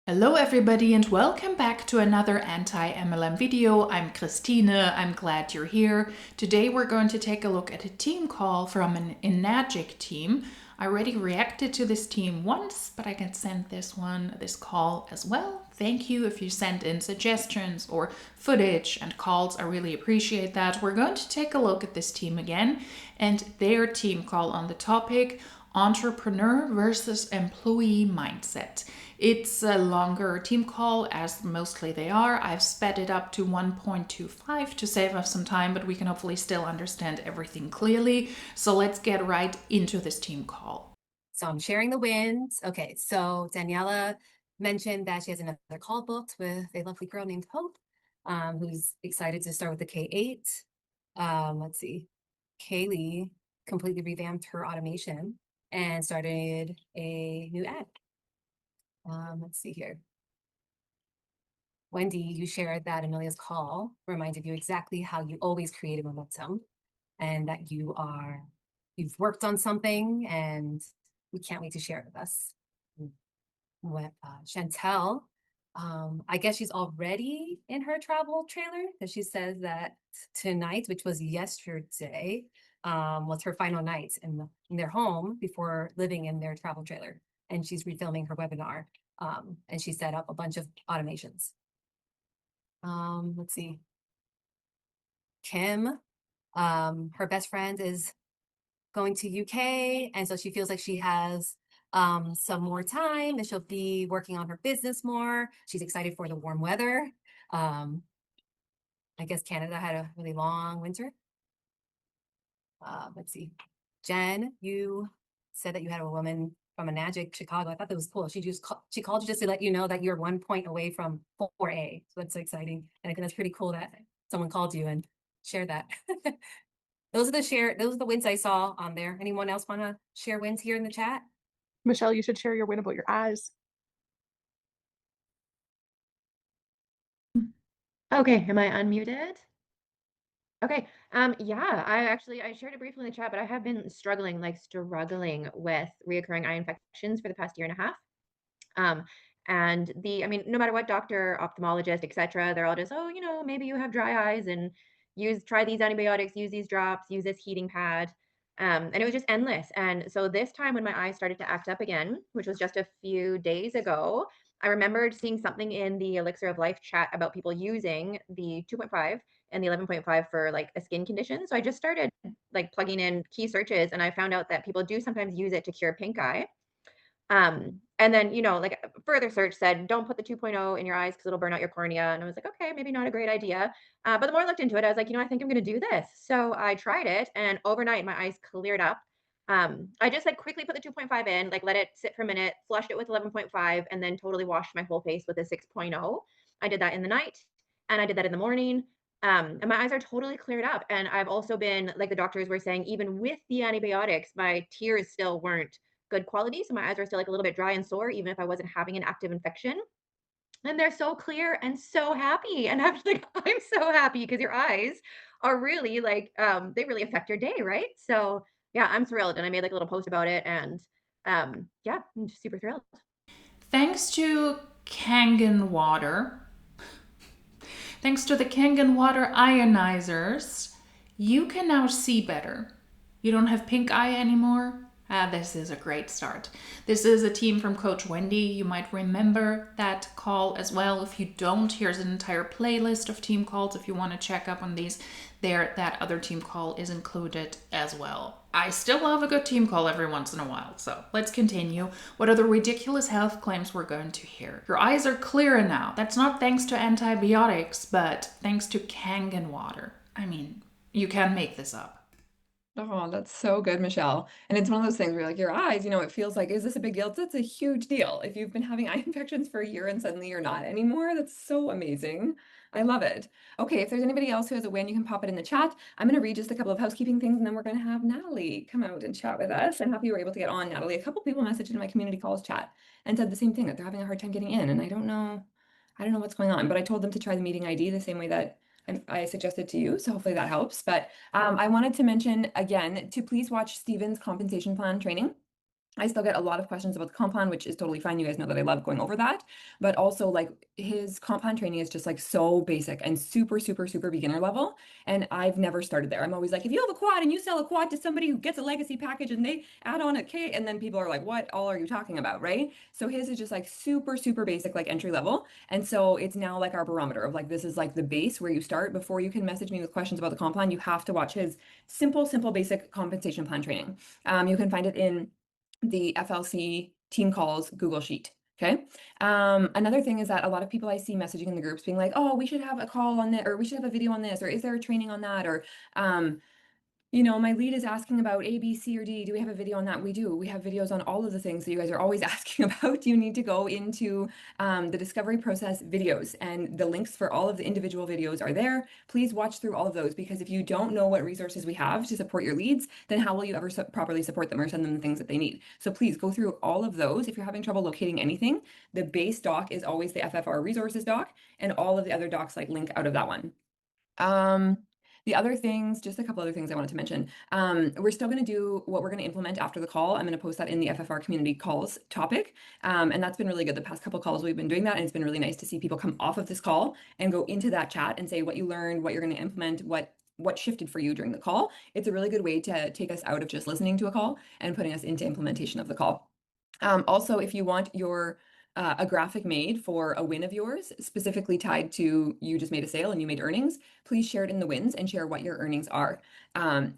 Hello everybody and welcome back to another anti-MLM video. I'm Christine. I'm glad you're here. Today we're going to take a look at a team call from an Enagic team. I already reacted to this team once, but I can send this call as well. Thank you if you send in suggestions or footage and calls. I really appreciate that. We're going to take a look at this team again and their team call on the topic entrepreneur versus employee mindset. It's a longer team call, as mostly they are. I've sped it up to 1.25 to save us some time, but we can hopefully still understand everything clearly. So let's get right into this team call. So I'm sharing the wins. Okay, so Daniela mentioned that she has another call booked with a lovely girl named Hope, who's excited to start with the K8. Let's see. Kaylee completely revamped her automation and started a new ad. Let's see here. Wendy, you shared that Amelia's call reminded you exactly how you always create a momentum and that you've worked on something and we can't wait to share it with us. What Chantel, I guess she's already in her travel trailer because she says that tonight, which was yesterday, was her final night in their home before living in their travel trailer. And she's refilming her webinar, and she set up a bunch of automations. Let's see. Kim, her best friend is going to UK, and so she feels like she has some more time and she'll be working on her business more. She's excited for the warm weather. I guess Canada had a really long winter. Let's see. Jen, you said that you had a woman from Enagic, Chicago. I thought that was cool. She called you just to let you know that you're 1 point away from 4A. So that's so exciting. And I think that's pretty cool that someone called you and shared that. Those are the wins I saw on there. Anyone else want to share wins here in the chat? Michelle, you should share your win about your eyes. Okay, am I unmuted? Okay. Yeah, I shared it briefly in the chat, but I have been struggling with reoccurring eye infections for the past year and a half. And no matter what doctor, ophthalmologist, etc., they're all just, oh, maybe you have dry eyes and try these antibiotics, use these drops, use this heating pad. And it was just endless. And so this time when my eyes started to act up again, which was just a few days ago, I remembered seeing something in the Elixir of Life chat about people using the 2.5 and the 11.5 for like a skin condition. So I just started like plugging in key searches and I found out that people do sometimes use it to cure pink eye. And then, like a further search said, don't put the 2.0 in your eyes because it'll burn out your cornea. And I was like, okay, maybe not a great idea. But the more I looked into it, I was like, I think I'm going to do this. So I tried it and overnight my eyes cleared up. I just like quickly put the 2.5 in, like let it sit for a minute, flushed it with 11.5, and then totally washed my whole face with a 6.0. I did that in the night and I did that in the morning. And my eyes are totally cleared up. And I've also been, like the doctors were saying, even with the antibiotics, my tears still weren't good quality. So my eyes were still like a little bit dry and sore, even if I wasn't having an active infection. And they're so clear and so happy. And I'm like, I'm so happy because your eyes are really like, they really affect your day, right? So yeah, I'm thrilled. And I made like a little post about it. And yeah, I'm just super thrilled. Thanks to Kangen Water, thanks to the Kangen Water ionizers, you can now see better. You don't have pink eye anymore. This is a great start. This is a team from Coach Wendy. You might remember that call as well. If you don't, here's an entire playlist of team calls. If you want to check up on these, that other team call is included as well. I still love a good team call every once in a while. So let's continue. What are the ridiculous health claims we're going to hear? Your eyes are clearer now. That's not thanks to antibiotics, but thanks to Kangen water. I mean, you can make this up. Oh, that's so good, Michelle. And it's one of those things where like your eyes, it feels like, is this a big deal? That's a huge deal. If you've been having eye infections for a year and suddenly you're not anymore, that's so amazing. I love it. Okay, if there's anybody else who has a win, you can pop it in the chat. I'm going to read just a couple of housekeeping things and then we're going to have Natalie come out and chat with us. I'm happy you were able to get on, Natalie. A couple people messaged in my community calls chat and said the same thing, that they're having a hard time getting in. And I don't know what's going on, but I told them to try the meeting ID the same way that I suggested to you, so hopefully that helps. But I wanted to mention again to please watch Stephen's compensation plan training. I still get a lot of questions about the comp plan, which is totally fine. You guys know that I love going over that. But also, like, his comp plan training is just like so basic and super, super, super beginner level. And I've never started there. I'm always like, if you have a quad and you sell a quad to somebody who gets a legacy package and they add on a K, and then people are like, what all are you talking about? Right. So his is just like super, super basic, like entry level. And so it's now like our barometer of like, this is like the base where you start. Before you can message me with questions about the comp plan, you have to watch his simple, simple, basic compensation plan training. You can find it in the FLC team calls Google Sheet. Okay. Another thing is that a lot of people I see messaging in the groups being like, oh, we should have a call on this, or we should have a video on this, or is there a training on that? Or, you know, my lead is asking about A, B, C, or D. Do we have a video on that? We do. We have videos on all of the things that you guys are always asking about. You need to go into the discovery process videos, and the links for all of the individual videos are there. Please watch through all of those, because if you don't know what resources we have to support your leads, then how will you ever properly support them or send them the things that they need? So please go through all of those. If you're having trouble locating anything, the base doc is always the FFR resources doc, and all of the other docs like link out of that one. The other things, just a couple other things I wanted to mention. We're still going to do what we're going to implement after the call. I'm going to post that in the FFR community calls topic. And that's been really good. The past couple calls we've been doing that, and it's been really nice to see people come off of this call and go into that chat and say what you learned, what you're going to implement, what shifted for you during the call. It's a really good way to take us out of just listening to a call and putting us into implementation of the call. Also, if you want your a graphic made for a win of yours, specifically tied to you just made a sale and you made earnings, please share it in the wins and share what your earnings are.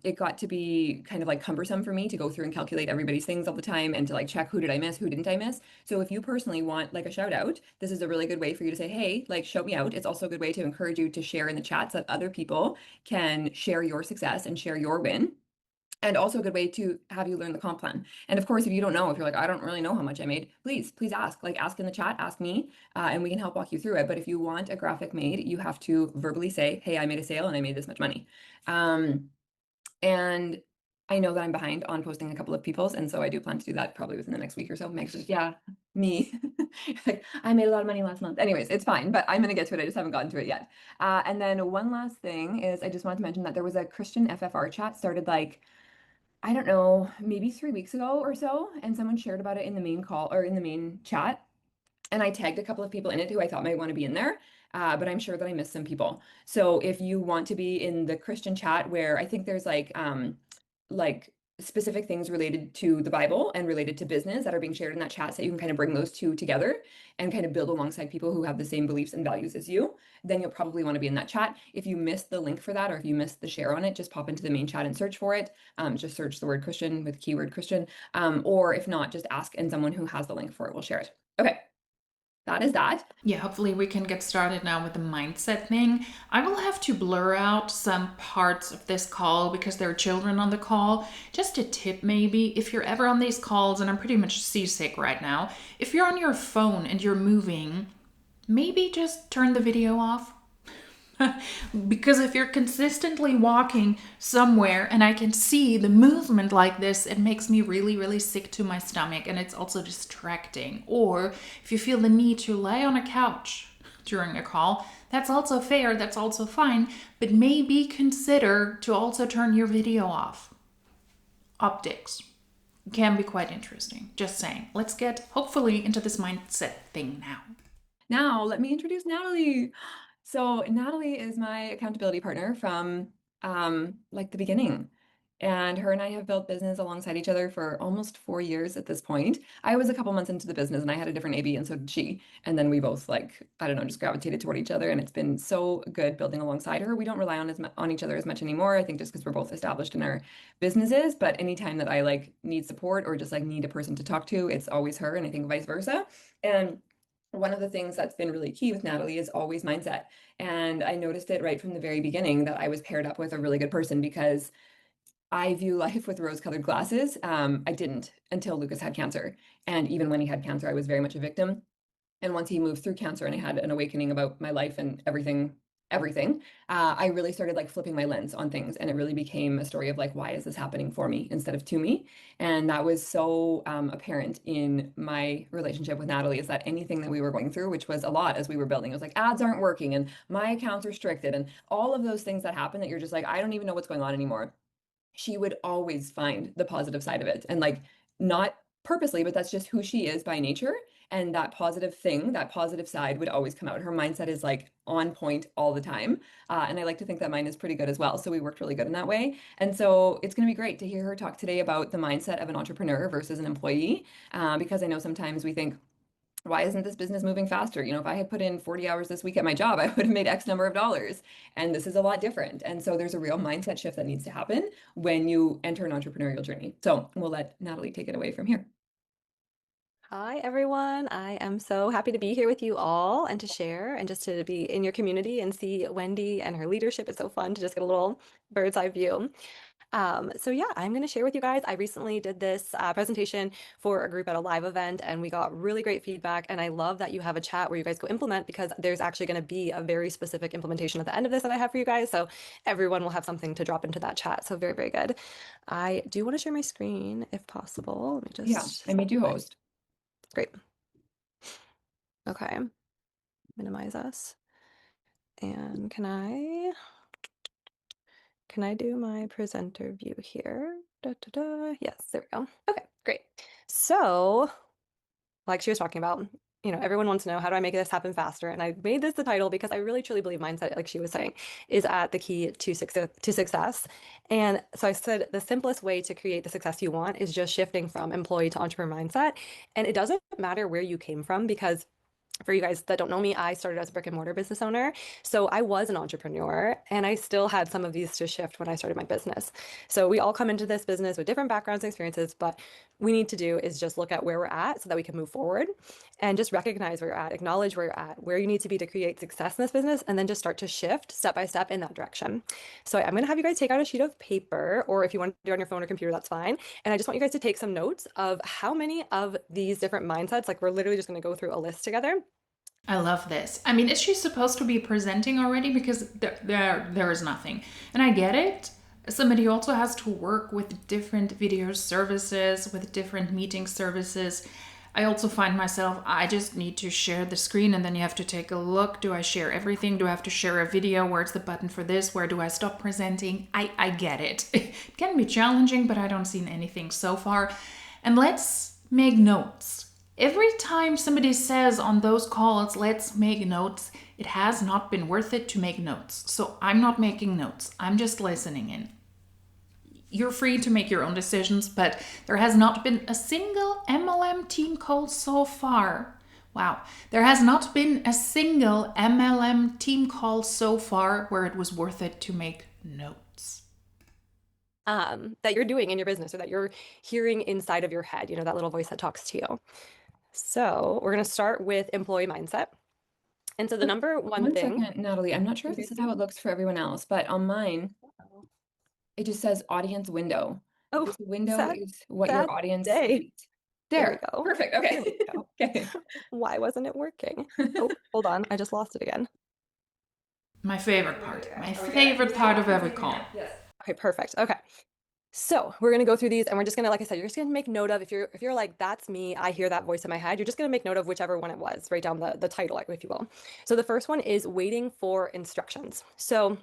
It got to be kind of like cumbersome for me to go through and calculate everybody's things all the time and to like check who did I miss, who didn't I miss. So if you personally want like a shout out, this is a really good way for you to say, hey, like shout me out. It's also a good way to encourage you to share in the chats so that other people can share your success and share your win. And also a good way to have you learn the comp plan. And of course, if you don't know, if you're like, I don't really know how much I made, please ask. Like ask in the chat, ask me, and we can help walk you through it. But if you want a graphic made, you have to verbally say, hey, I made a sale and I made this much money. And I know that I'm behind on posting a couple of people's, and so I do plan to do that probably within the next week or so. Meg's like, yeah, me. Like, I made a lot of money last month. Anyways, it's fine, but I'm gonna get to it. I just haven't gotten to it yet. And then one last thing is I just wanted to mention that there was a Christian FFR chat started like, I don't know, maybe 3 weeks ago or so, and someone shared about it in the main call or in the main chat. And I tagged a couple of people in it who I thought might want to be in there, but I'm sure that I missed some people. So if you want to be in the Christian chat, where I think there's like specific things related to the Bible and related to business that are being shared in that chat, so you can kind of bring those two together and kind of build alongside people who have the same beliefs and values as you, then you'll probably want to be in that chat. If you missed the link for that, or if you missed the share on it, just pop into the main chat and search for it. Just search the word Christian with keyword Christian. Or if not, just ask, and someone who has the link for it will share it. Okay. That is that. Yeah, hopefully we can get started now with the mindset thing. I will have to blur out some parts of this call because there are children on the call. Just a tip maybe, if you're ever on these calls, and I'm pretty much seasick right now, if you're on your phone and you're moving, maybe just turn the video off. Because if you're consistently walking somewhere and I can see the movement like this, it makes me really, really sick to my stomach, and it's also distracting. Or if you feel the need to lie on a couch during a call, that's also fair, that's also fine, but maybe consider to also turn your video off. Optics can be quite interesting. Just saying. Let's get hopefully into this mindset thing now. Now let me introduce Natalie. So Natalie is my accountability partner from like the beginning. And her and I have built business alongside each other for almost 4 years at this point. I was a couple months into the business and I had a different AB, and so did she. And then we both, like, I don't know, just gravitated toward each other, and it's been so good building alongside her. We don't rely on each other as much anymore, I think, just because we're both established in our businesses. But anytime that I like need support or just like need a person to talk to, it's always her, and I think vice versa. And one of the things that's been really key with Natalie is always mindset. And I noticed it right from the very beginning that I was paired up with a really good person, because I view life with rose-colored glasses. I didn't until Lucas had cancer. And even when he had cancer, I was very much a victim. And once he moved through cancer and I had an awakening about my life and everything, I really started like flipping my lens on things. And it really became a story of like, why is this happening for me instead of to me? And that was so apparent in my relationship with Natalie, is that anything that we were going through, which was a lot as we were building, it was like ads aren't working and my accounts are restricted and all of those things that happen that you're just like, I don't even know what's going on anymore. She would always find the positive side of it, and like not purposely, but that's just who she is by nature. And that positive thing, that positive side would always come out. Her mindset is like on point all the time. And I like to think that mine is pretty good as well. So we worked really good in that way. And so it's going to be great to hear her talk today about the mindset of an entrepreneur versus an employee. Because I know sometimes we think, why isn't this business moving faster? You know, if I had put in 40 hours this week at my job, I would have made X number of dollars. And this is a lot different. And so there's a real mindset shift that needs to happen when you enter an entrepreneurial journey. So we'll let Natalie take it away from here. Hi, everyone. I am so happy to be here with you all and to share and just to be in your community and see Wendy and her leadership. It's so fun to just get a little bird's eye view. So yeah, I'm going to share with you guys. I recently did this presentation for a group at a live event and we got really great feedback. And I love that you have a chat where you guys go implement, because there's actually going to be a very specific implementation at the end of this that I have for you guys. So everyone will have something to drop into that chat. So very, very good. I do want to share my screen if possible. Let me just. Yeah, I made you host. Great. Okay. Minimize us. And can I do my presenter view here? Yes, there we go. Okay, great. So, like she was talking about, everyone wants to know, how do I make this happen faster? And I made this the title because I really truly believe mindset, like she was saying, is at the key to success. And so I said the simplest way to create the success you want is just shifting from employee to entrepreneur mindset. And it doesn't matter where you came from, because for you guys that don't know me, I started as a brick and mortar business owner. So I was an entrepreneur and I still had some of these to shift when I started my business. So we all come into this business with different backgrounds and experiences, but we need to do is just look at where we're at so that we can move forward and just recognize where you're at, acknowledge where you're at, where you need to be to create success in this business, and then just start to shift step by step in that direction. So I'm going to have you guys take out a sheet of paper, or if you want to do it on your phone or computer, that's fine. And I just want you guys to take some notes of how many of these different mindsets, like we're literally just going to go through a list together. I love this. I mean, is she supposed to be presenting already? Because there is nothing. And I get it. Somebody also has to work with different video services, with different meeting services. I also find myself, I just need to share the screen and then you have to take a look. Do I share everything? Do I have to share a video? Where's the button for this? Where do I stop presenting? I get it. It can be challenging, but I don't see anything so far. And let's make notes. Every time somebody says on those calls, let's make notes, it has not been worth it to make notes. So I'm not making notes. I'm just listening in. You're free to make your own decisions, but there has not been a single MLM team call so far. Wow. There has not been a single MLM team call so far where it was worth it to make notes. That you're doing in your business, or that you're hearing inside of your head, that little voice that talks to you. So we're going to start with employee mindset. And so the number one thing. Second, Natalie, I'm not sure if this is how it looks for everyone else, but on mine, it just says audience window. Oh, this window is what your audience day. There we go. Perfect. Okay. There we go. Okay. Why wasn't it working? Oh, hold on. I just lost it again. My favorite part. My favorite part of every call. Yes. Okay, perfect. Okay. So we're going to go through these and we're just going to, like I said, you're just going to make note of, if you're like, that's me, I hear that voice in my head, you're just going to make note of whichever one it was, write down the title, if you will. So the first one is waiting for instructions. So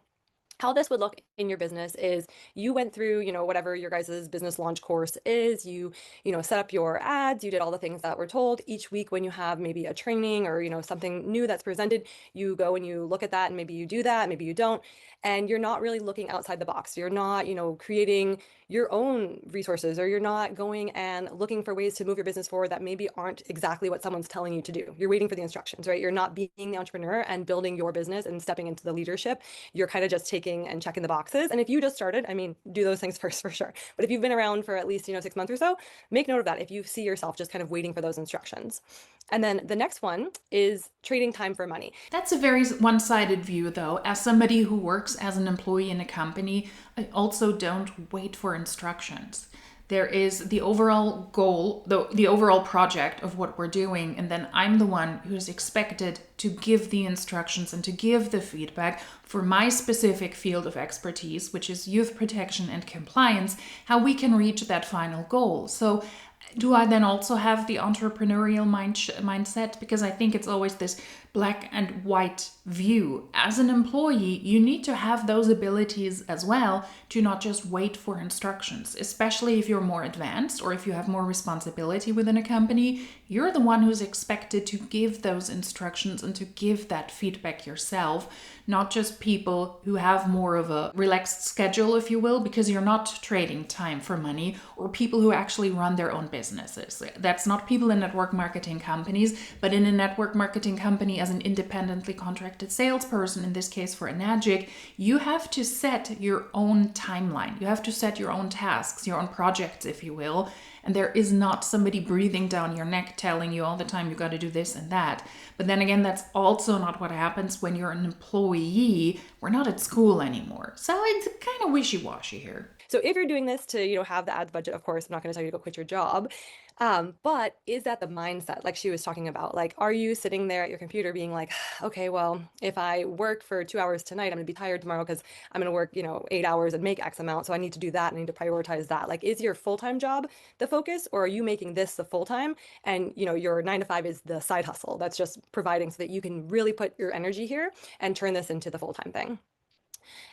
how this would look in your business is you went through, whatever your guys' business launch course is, you set up your ads, you did all the things that were told. Each week when you have maybe a training or, something new that's presented, you go and you look at that and maybe you do that, maybe you don't. And you're not really looking outside the box. You're not, creating your own resources, or you're not going and looking for ways to move your business forward that maybe aren't exactly what someone's telling you to do. You're waiting for the instructions, right? You're not being the entrepreneur and building your business and stepping into the leadership. You're kind of just taking and checking the boxes. And if you just started, do those things first for sure. But if you've been around for at least, 6 months or so, make note of that if you see yourself just kind of waiting for those instructions. And then the next one is trading time for money. That's a very one-sided view, though. As somebody who works as an employee in a company, I also don't wait for instructions. There is the overall goal, the overall project of what we're doing, and then I'm the one who's expected to give the instructions and to give the feedback for my specific field of expertise, which is youth protection and compliance, how we can reach that final goal. So Do I then also have the entrepreneurial mindset? Because I think it's always this black and white view. As an employee, you need to have those abilities as well to not just wait for instructions, especially if you're more advanced or if you have more responsibility within a company. You're the one who's expected to give those instructions and to give that feedback yourself, not just people who have more of a relaxed schedule, if you will, because you're not trading time for money, or people who actually run their own businesses. That's not people in network marketing companies, but in a network marketing company as an independently contracted salesperson, in this case for Enagic, you have to set your own timeline. You have to set your own tasks, your own projects, if you will. And there is not somebody breathing down your neck telling you all the time you got to do this and that. But then again, that's also not what happens when you're an employee. We're not at school anymore. So it's kind of wishy-washy here. So if you're doing this to, have the ads budget, of course, I'm not going to tell you to go quit your job. But is that the mindset, like she was talking about? Like, are you sitting there at your computer being like, okay, well, if I work for 2 hours tonight, I'm gonna be tired tomorrow because I'm gonna work, 8 hours and make X amount. So I need to do that. I need to prioritize that. Like, is your full-time job the focus, or are you making this the full-time and, your 9 to 5 is the side hustle that's just providing so that you can really put your energy here and turn this into the full-time thing?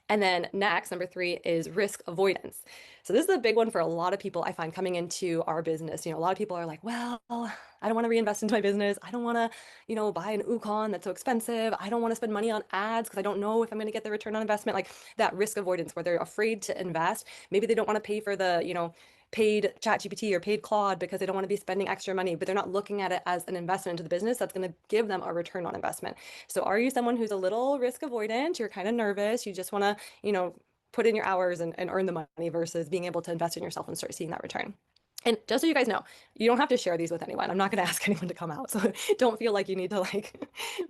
And then next, number 3 is risk avoidance. So this is a big one for a lot of people I find coming into our business. A lot of people are like, well, I don't want to reinvest into my business. I don't want to, buy an Ukon that's so expensive. I don't want to spend money on ads because I don't know if I'm going to get the return on investment. Like that risk avoidance where they're afraid to invest. Maybe they don't want to pay for the, paid ChatGPT or paid Claude because they don't want to be spending extra money, but they're not looking at it as an investment into the business that's going to give them a return on investment. So are you someone who's a little risk avoidant? You're kind of nervous. You just want to, put in your hours and earn the money versus being able to invest in yourself and start seeing that return. And just so you guys know, you don't have to share these with anyone. I'm not going to ask anyone to come out. So don't feel like you need to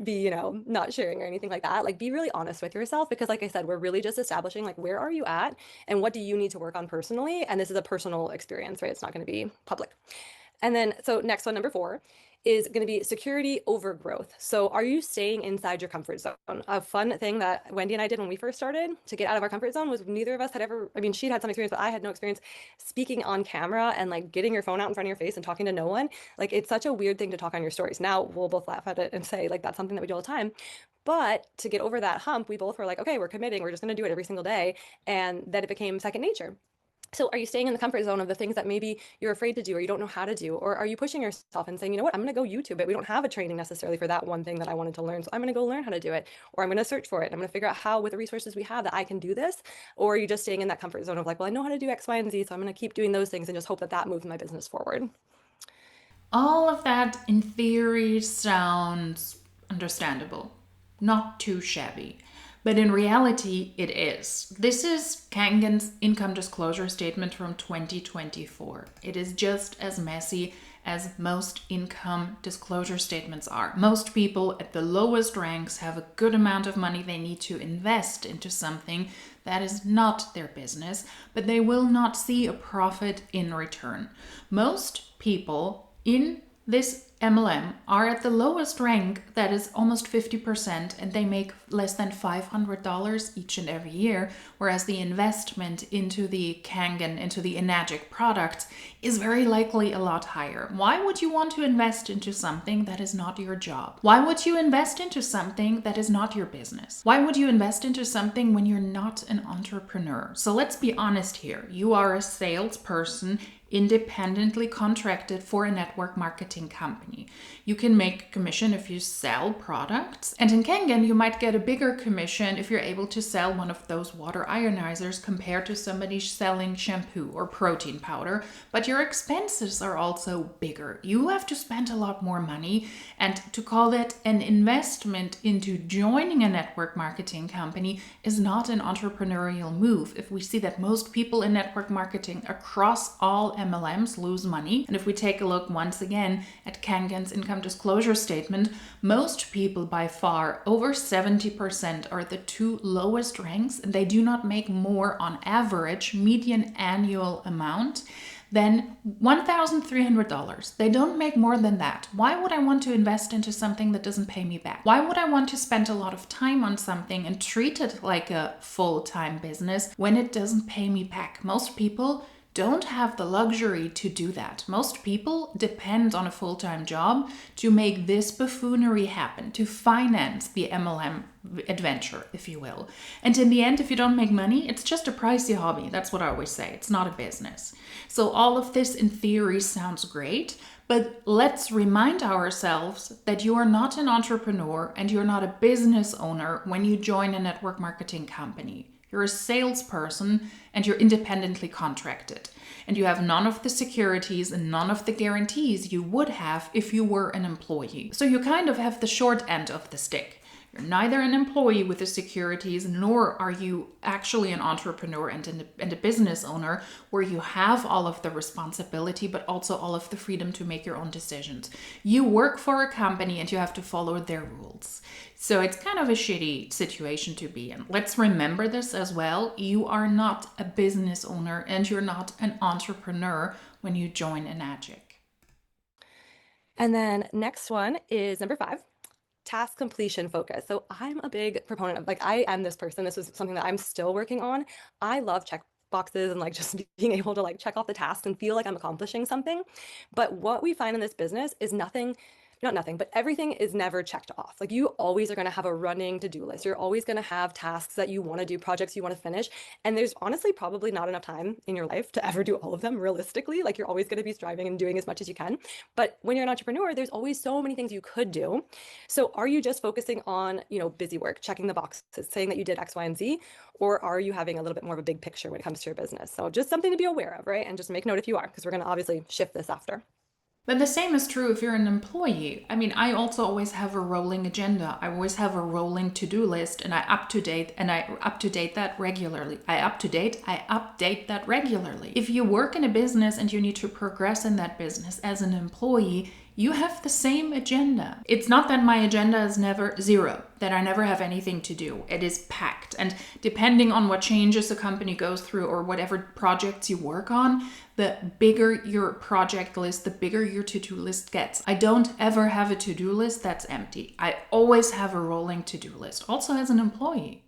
be, not sharing or anything like that. Like be really honest with yourself because like I said, we're really just establishing like where are you at and what do you need to work on personally? And this is a personal experience, right? It's not going to be public. And then, so next one, number 4, is going to be security over growth. So are you staying inside your comfort zone? A fun thing that Wendy and I did when we first started to get out of our comfort zone was neither of us had ever, she'd had some experience, but I had no experience speaking on camera and like getting your phone out in front of your face and talking to no one. Like it's such a weird thing to talk on your stories. Now we'll both laugh at it and say like, that's something that we do all the time. But to get over that hump, we both were like, okay, we're committing. We're just going to do it every single day. And then it became second nature. So are you staying in the comfort zone of the things that maybe you're afraid to do or you don't know how to do? Or are you pushing yourself and saying, you know what, I'm going to go YouTube it. We don't have a training necessarily for that one thing that I wanted to learn. So I'm going to go learn how to do it. Or I'm going to search for it. I'm going to figure out how with the resources we have that I can do this. Or are you just staying in that comfort zone of like, well, I know how to do X, Y, and Z. So I'm going to keep doing those things and just hope that that moves my business forward. All of that in theory sounds understandable, not too shabby. But in reality, it is. This is Kangen's income disclosure statement from 2024. It is just as messy as most income disclosure statements are. Most people at the lowest ranks have a good amount of money they need to invest into something that is not their business, but they will not see a profit in return. Most people in this MLM are at the lowest rank, that is almost 50%, and they make less than $500 each and every year, whereas the investment into the Kangen, into the Enagic products is very likely a lot higher. Why would you want to invest into something that is not your job? Why would you invest into something that is not your business? Why would you invest into something when you're not an entrepreneur? So let's be honest here. You are a salesperson independently contracted for a network marketing company. You can make commission if you sell products. And in Kangen, you might get a bigger commission if you're able to sell one of those water ionizers compared to somebody selling shampoo or protein powder. But your expenses are also bigger. You have to spend a lot more money. And to call that an investment into joining a network marketing company is not an entrepreneurial move. If we see that most people in network marketing across all MLMs lose money. And if we take a look once again at Kangen's income disclosure statement, most people by far, over 70%, are at the 2 lowest ranks, and they do not make more on average median annual amount than $1,300. They don't make more than that. Why would I want to invest into something that doesn't pay me back? Why would I want to spend a lot of time on something and treat it like a full-time business when it doesn't pay me back? Most people don't have the luxury to do that. Most people depend on a full-time job to make this buffoonery happen, to finance the MLM adventure, if you will. And in the end, if you don't make money, it's just a pricey hobby. That's what I always say. It's not a business. So all of this in theory sounds great, but let's remind ourselves that you are not an entrepreneur and you're not a business owner when you join a network marketing company. You're a salesperson and you're independently contracted. And you have none of the securities and none of the guarantees you would have if you were an employee. So you kind of have the short end of the stick. You're neither an employee with the securities, nor are you actually an entrepreneur and a business owner where you have all of the responsibility, but also all of the freedom to make your own decisions. You work for a company and you have to follow their rules. So it's kind of a shitty situation to be in. Let's remember this as well. You are not a business owner and you're not an entrepreneur when you join Enagic. And then next one is number 5. Task completion focus. So I'm a big proponent of, I am this person. This is something that I'm still working on. I love check boxes and just being able to check off the tasks and feel like I'm accomplishing something. But what we find in this business is not nothing, but everything is never checked off. You always are going to have a running to-do list. You're always going to have tasks that you want to do, projects you want to finish. And there's honestly probably not enough time in your life to ever do all of them realistically. You're always going to be striving and doing as much as you can. But when you're an entrepreneur, there's always so many things you could do. So are you just focusing on, busy work, checking the boxes, saying that you did X, Y, and Z, or are you having a little bit more of a big picture when it comes to your business? So just something to be aware of, right? And just make note if you are, because we're going to obviously shift this after. But the same is true if you're an employee. I mean, I also always have a rolling agenda. I always have a rolling to-do list, and I update that regularly. I update that regularly. If you work in a business and you need to progress in that business as an employee, you have the same agenda. It's not that my agenda is never zero, that I never have anything to do. It is packed. And depending on what changes a company goes through or whatever projects you work on, the bigger your project list, the bigger your to-do list gets. I don't ever have a to-do list that's empty. I always have a rolling to-do list, also as an employee.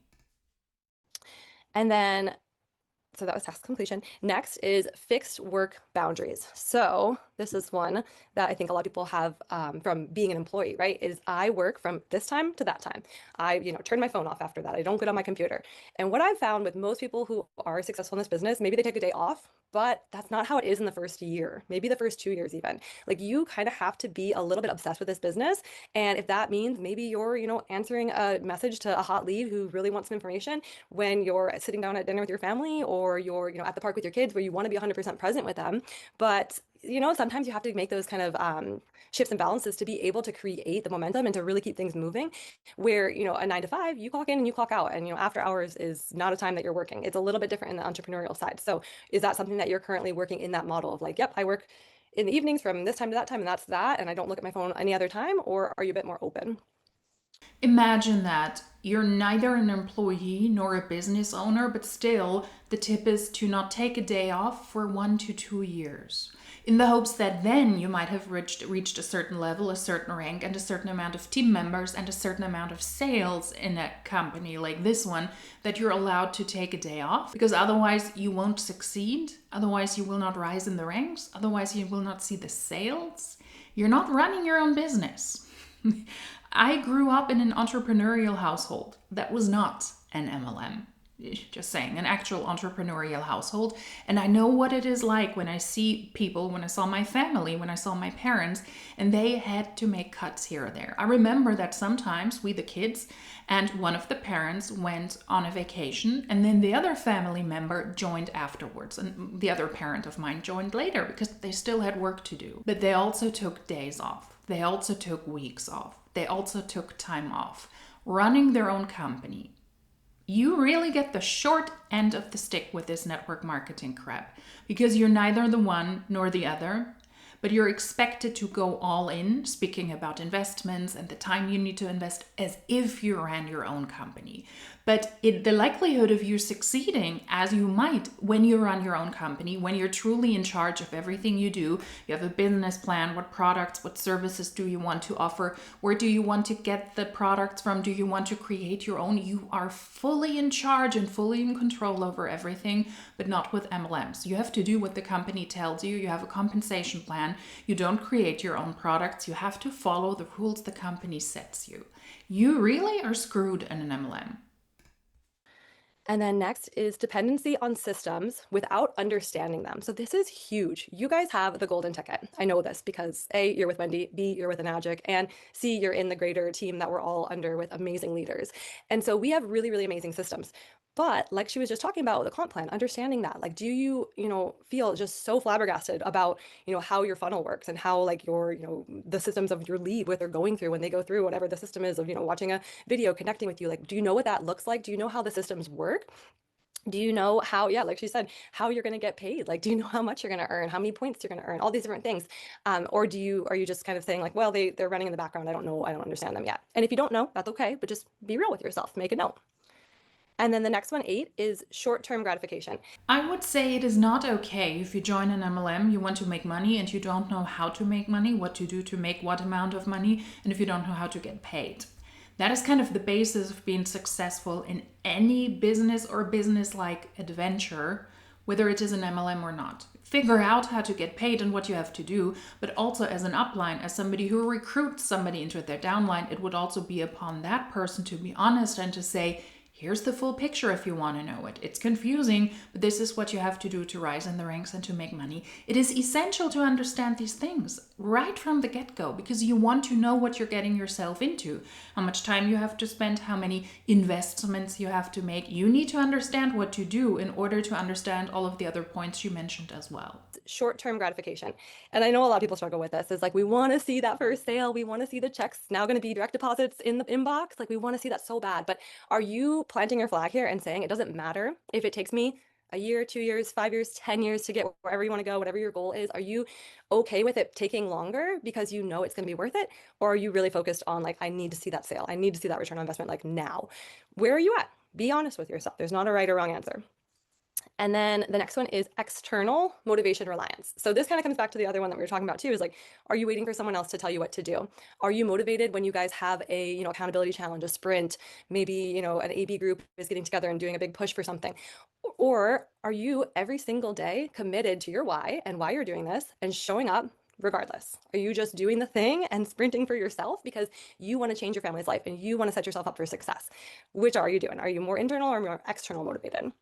And then so that was task completion. Next is fixed work boundaries. So this is one that I think a lot of people have from being an employee, right? Is I work from this time to that time. I, turn my phone off after that. I don't get on my computer. And what I've found with most people who are successful in this business, maybe they take a day off, but that's not how it is in the first year, maybe the first 2 years even. You kind of have to be a little bit obsessed with this business. And if that means maybe you're, answering a message to a hot lead who really wants some information when you're sitting down at dinner with your family, or you're, at the park with your kids where you want to be 100% present with them. But sometimes you have to make those kind of shifts and balances to be able to create the momentum and to really keep things moving, where, a 9 to 5, you clock in and you clock out, and, after hours is not a time that you're working. It's a little bit different in the entrepreneurial side. So is that something that you're currently working in that model of yep, I work in the evenings from this time to that time, and that's that, and I don't look at my phone any other time? Or are you a bit more open? Imagine that you're neither an employee nor a business owner, but still the tip is to not take a day off for 1 to 2 years, in the hopes that then you might have reached a certain level, a certain rank, and a certain amount of team members and a certain amount of sales in a company like this one, that you're allowed to take a day off, because otherwise you won't succeed. Otherwise you will not rise in the ranks. Otherwise you will not see the sales. You're not running your own business. I grew up in an entrepreneurial household that was not an MLM. Just saying, an actual entrepreneurial household. And I know what it is like when I see people, when I saw my family, when I saw my parents, and they had to make cuts here or there. I remember that sometimes we, the kids, and one of the parents went on a vacation, and then the other family member joined afterwards. And the other parent of mine joined later because they still had work to do. But they also took days off. They also took weeks off. They also took time off. Running their own company. You really get the short end of the stick with this network marketing crap, because you're neither the one nor the other, but you're expected to go all in, speaking about investments and the time you need to invest as if you ran your own company. But the likelihood of you succeeding, as you might when you run your own company, when you're truly in charge of everything you do, you have a business plan, what products, what services do you want to offer, where do you want to get the products from, do you want to create your own? You are fully in charge and fully in control over everything, but not with MLMs. You have to do what the company tells you. You have a compensation plan. You don't create your own products. You have to follow the rules the company sets you. You really are screwed in an MLM. And then next is dependency on systems without understanding them. So this is huge. You guys have the golden ticket. I know this because A, you're with Wendy, B, you're with Enagic, and C, you're in the greater team that we're all under with amazing leaders. And so we have really, really amazing systems. But like she was just talking about with the comp plan, understanding that, like, do you, feel just so flabbergasted about, how your funnel works and how like your, the systems of your lead, what they're going through when they go through whatever the system is of, watching a video, connecting with you. Like, do you know what that looks like? Do you know how the systems work? Do you know how, yeah, like she said, how you're going to get paid? Like, do you know how much you're going to earn, how many points you're going to earn, all these different things? Or are you just kind of saying like, well, they're running in the background. I don't know. I don't understand them yet. And if you don't know, that's okay, but just be real with yourself, make a note. And then the next one, 8, is short-term gratification. I would say it is not okay if you join an MLM, you want to make money and you don't know how to make money, what to do to make what amount of money, and if you don't know how to get paid. That is kind of the basis of being successful in any business or business-like adventure, whether it is an MLM or not. Figure out how to get paid and what you have to do, but also as an upline, as somebody who recruits somebody into their downline, it would also be upon that person to be honest and to say, here's the full picture if you want to know it. It's confusing, but this is what you have to do to rise in the ranks and to make money. It is essential to understand these things right from the get-go because you want to know what you're getting yourself into, how much time you have to spend, how many investments you have to make. You need to understand what to do in order to understand all of the other points you mentioned as well. Short-term gratification. And I know a lot of people struggle with this. It's like, we want to see that first sale. We want to see the checks now going to be direct deposits in the inbox. Like, we want to see that so bad. But are you planting your flag here and saying it doesn't matter if it takes me a year, 2 years, 5 years, 10 years to get wherever you want to go, whatever your goal is? Are you okay with it taking longer because you know it's going to be worth it? Or are you really focused on like, I need to see that sale. I need to see that return on investment like now. Where are you at? Be honest with yourself. There's not a right or wrong answer. And then the next one is external motivation reliance. So this kind of comes back to the other one that we were talking about too, is like, are you waiting for someone else to tell you what to do? Are you motivated when you guys have a, accountability challenge, a sprint, maybe, an AB group is getting together and doing a big push for something? Or are you every single day committed to your why and why you're doing this and showing up regardless? Are you just doing the thing and sprinting for yourself because you want to change your family's life and you want to set yourself up for success? Which are you doing? Are you more internal or more external motivated?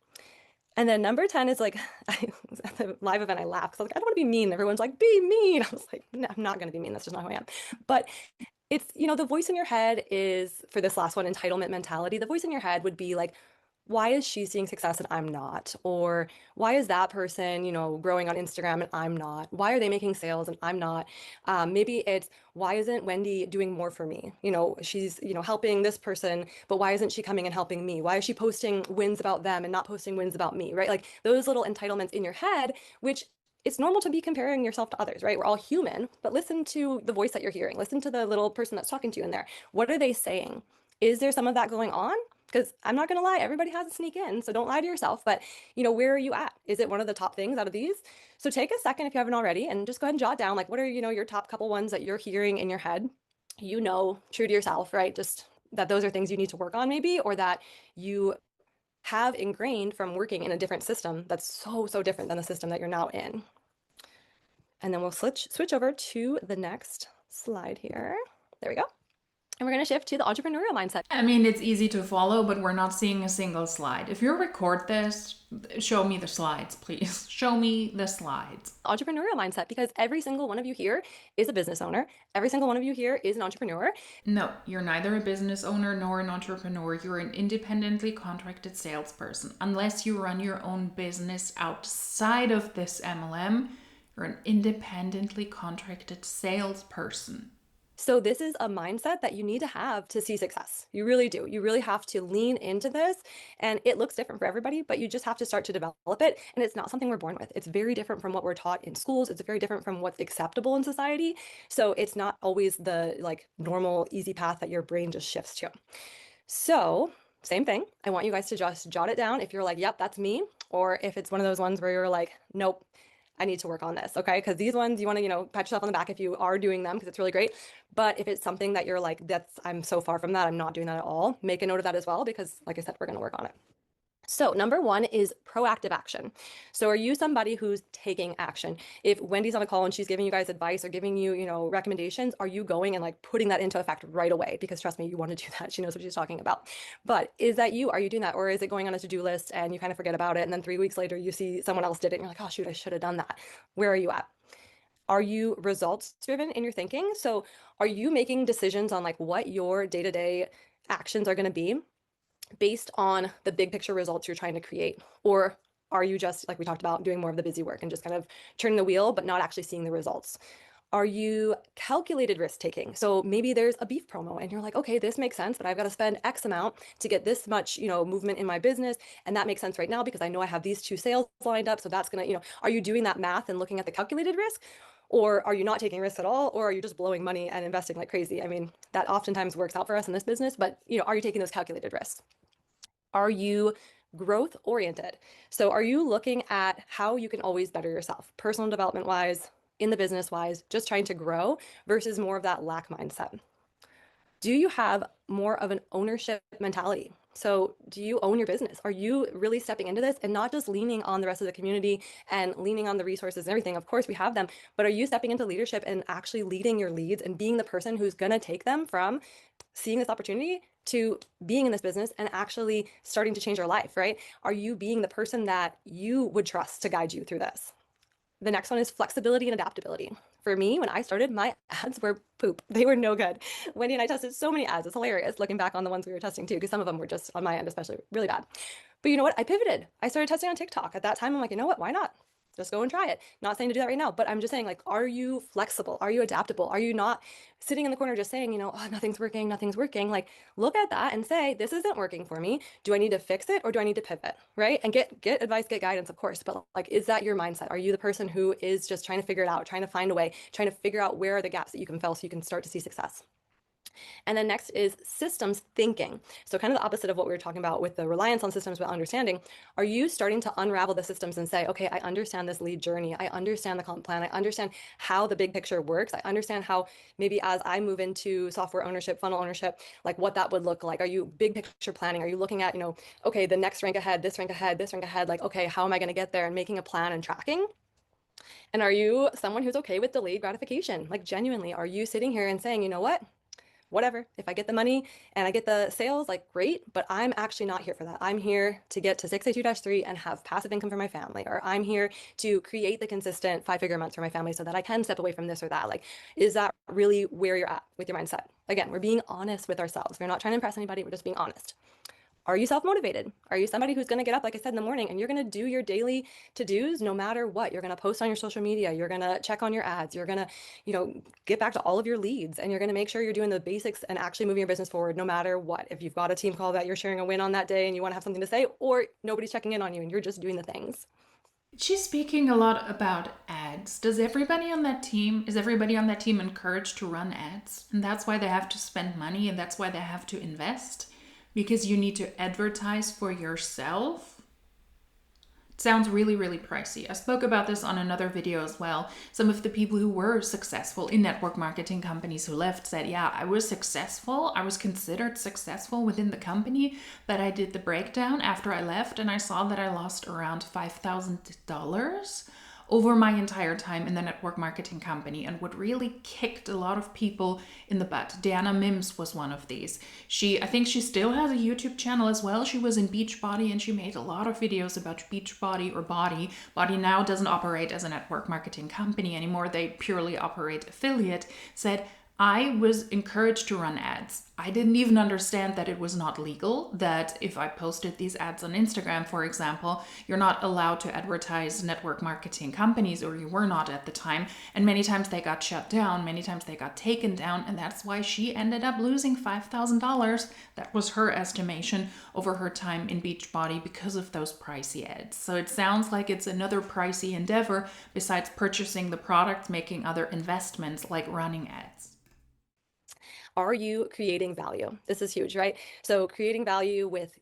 And then number 10 is like, at the live event, I laughed because I was like, I don't want to be mean. Everyone's like, be mean. I was like, no, I'm not going to be mean. That's just not who I am. But it's, the voice in your head is, for this last one, entitlement mentality. The voice in your head would be like, why is she seeing success and I'm not? Or why is that person, growing on Instagram and I'm not? Why are they making sales and I'm not? Maybe it's, why isn't Wendy doing more for me? She's, helping this person, but why isn't she coming and helping me? Why is she posting wins about them and not posting wins about me, right? Like those little entitlements in your head, which it's normal to be comparing yourself to others, right? We're all human, but listen to the voice that you're hearing. Listen to the little person that's talking to you in there. What are they saying? Is there some of that going on? Because I'm not going to lie, everybody has a sneak in, so don't lie to yourself. But, where are you at? Is it one of the top things out of these? So take a second if you haven't already and just go ahead and jot down, like, what are, your top couple ones that you're hearing in your head? True to yourself, right? Just that those are things you need to work on maybe, or that you have ingrained from working in a different system that's so, so different than the system that you're now in. And then we'll switch over to the next slide here. There we go. And we're going to shift to the entrepreneurial mindset. I mean, it's easy to follow, but we're not seeing a single slide. If you record this, show me the slides, please. Show me the slides. Entrepreneurial mindset, because every single one of you here is a business owner. Every single one of you here is an entrepreneur. No, you're neither a business owner nor an entrepreneur. You're an independently contracted salesperson. Unless you run your own business outside of this MLM, you're an independently contracted salesperson. So this is a mindset that you need to have to see success. You really do. You really have to lean into this, and it looks different for everybody, but you just have to start to develop it. And it's not something we're born with. It's very different from what we're taught in schools. It's very different from what's acceptable in society. So it's not always the like normal easy path that your brain just shifts to. So same thing. I want you guys to just jot it down if you're like, yep, that's me. Or if it's one of those ones where you're like, nope, I need to work on this. Okay. Because these ones you want to, pat yourself on the back if you are doing them because it's really great. But if it's something that you're like, I'm so far from that, I'm not doing that at all, make a note of that as well, because like I said, we're going to work on it. So number one is proactive action. So are you somebody who's taking action? If Wendy's on a call and she's giving you guys advice or giving you, recommendations, are you going and like putting that into effect right away? Because trust me, you want to do that. She knows what she's talking about. But is that you? Are you doing that? Or is it going on a to-do list and you kind of forget about it? And then 3 weeks later, you see someone else did it and you're like, oh shoot, I should have done that. Where are you at? Are you results driven in your thinking? So are you making decisions on like what your day-to-day actions are going to be based on the big picture results you're trying to create? Or are you just, like we talked about, doing more of the busy work and just kind of turning the wheel, but not actually seeing the results? Are you calculated risk taking? So maybe there's a beef promo and you're like, okay, this makes sense, but I've got to spend X amount to get this much, movement in my business. And that makes sense right now because I know I have these 2 sales lined up. So that's going to, are you doing that math and looking at the calculated risk? Or are you not taking risks at all? Or are you just blowing money and investing like crazy? I mean, that oftentimes works out for us in this business, but are you taking those calculated risks? Are you growth oriented? So are you looking at how you can always better yourself, personal development wise, in the business wise, just trying to grow versus more of that lack mindset? Do you have more of an ownership mentality? So do you own your business? Are you really stepping into this and not just leaning on the rest of the community and leaning on the resources and everything? Of course, we have them, but are you stepping into leadership and actually leading your leads and being the person who's going to take them from seeing this opportunity to being in this business and actually starting to change your life, right? Are you being the person that you would trust to guide you through this? The next one is flexibility and adaptability. For me, when I started, my ads were poop. They were no good. Wendy and I tested so many ads. It's hilarious looking back on the ones we were testing too, because some of them were just on my end, especially really bad. But you know what? I pivoted. I started testing on TikTok. At that time, I'm like, you know what? Why not? Just go and try it. Not saying to do that right now, but I'm just saying, like, are you flexible? Are you adaptable? Are you not sitting in the corner just saying, oh, nothing's working, nothing's working? Like, look at that and say, this isn't working for me. Do I need to fix it or do I need to pivot? Right? And get advice, get guidance, of course. But like, is that your mindset? Are you the person who is just trying to figure it out, trying to find a way, trying to figure out where are the gaps that you can fill so you can start to see success? And then next is systems thinking. So kind of the opposite of what we were talking about with the reliance on systems but understanding. Are you starting to unravel the systems and say, okay, I understand this lead journey. I understand the comp plan. I understand how the big picture works. I understand how maybe as I move into software ownership, funnel ownership, like what that would look like. Are you big picture planning? Are you looking at, okay, the next rank ahead, this rank ahead, this rank ahead, like, okay, how am I going to get there, and making a plan and tracking? And are you someone who's okay with delayed gratification? Like genuinely, are you sitting here and saying, you know what? Whatever, if I get the money and I get the sales, like great, but I'm actually not here for that. I'm here to get to 682-3 and have passive income for my family, or I'm here to create the consistent 5-figure months for my family so that I can step away from this or that. Like, is that really where you're at with your mindset? Again, we're being honest with ourselves. We're not trying to impress anybody. We're just being honest. Are you self-motivated? Are you somebody who's going to get up, like I said, in the morning and you're going to do your daily to-dos no matter what? You're going to post on your social media. You're going to check on your ads. You're going to, get back to all of your leads, and you're going to make sure you're doing the basics and actually moving your business forward no matter what. If you've got a team call that you're sharing a win on that day and you want to have something to say, or nobody's checking in on you and you're just doing the things. She's speaking a lot about ads. Is everybody on that team encouraged to run ads? And that's why they have to spend money, and that's why they have to invest? Because you need to advertise for yourself? It sounds really, really pricey. I spoke about this on another video as well. Some of the people who were successful in network marketing companies who left said, yeah, I was successful. I was considered successful within the company, but I did the breakdown after I left and I saw that I lost around $5,000 over my entire time in the network marketing company. And what really kicked a lot of people in the butt, Diana Mims was one of these. I think she still has a YouTube channel as well. She was in Beachbody and she made a lot of videos about Beachbody or Body. Body now doesn't operate as a network marketing company anymore. They purely operate affiliate. Said, I was encouraged to run ads. I didn't even understand that it was not legal, that if I posted these ads on Instagram, for example, you're not allowed to advertise network marketing companies, or you were not at the time. And many times they got shut down, many times they got taken down, and that's why she ended up losing $5,000. That was her estimation over her time in Beachbody because of those pricey ads. So it sounds like it's another pricey endeavor besides purchasing the product, making other investments like running ads. Are you creating value? This is huge, right? So creating value with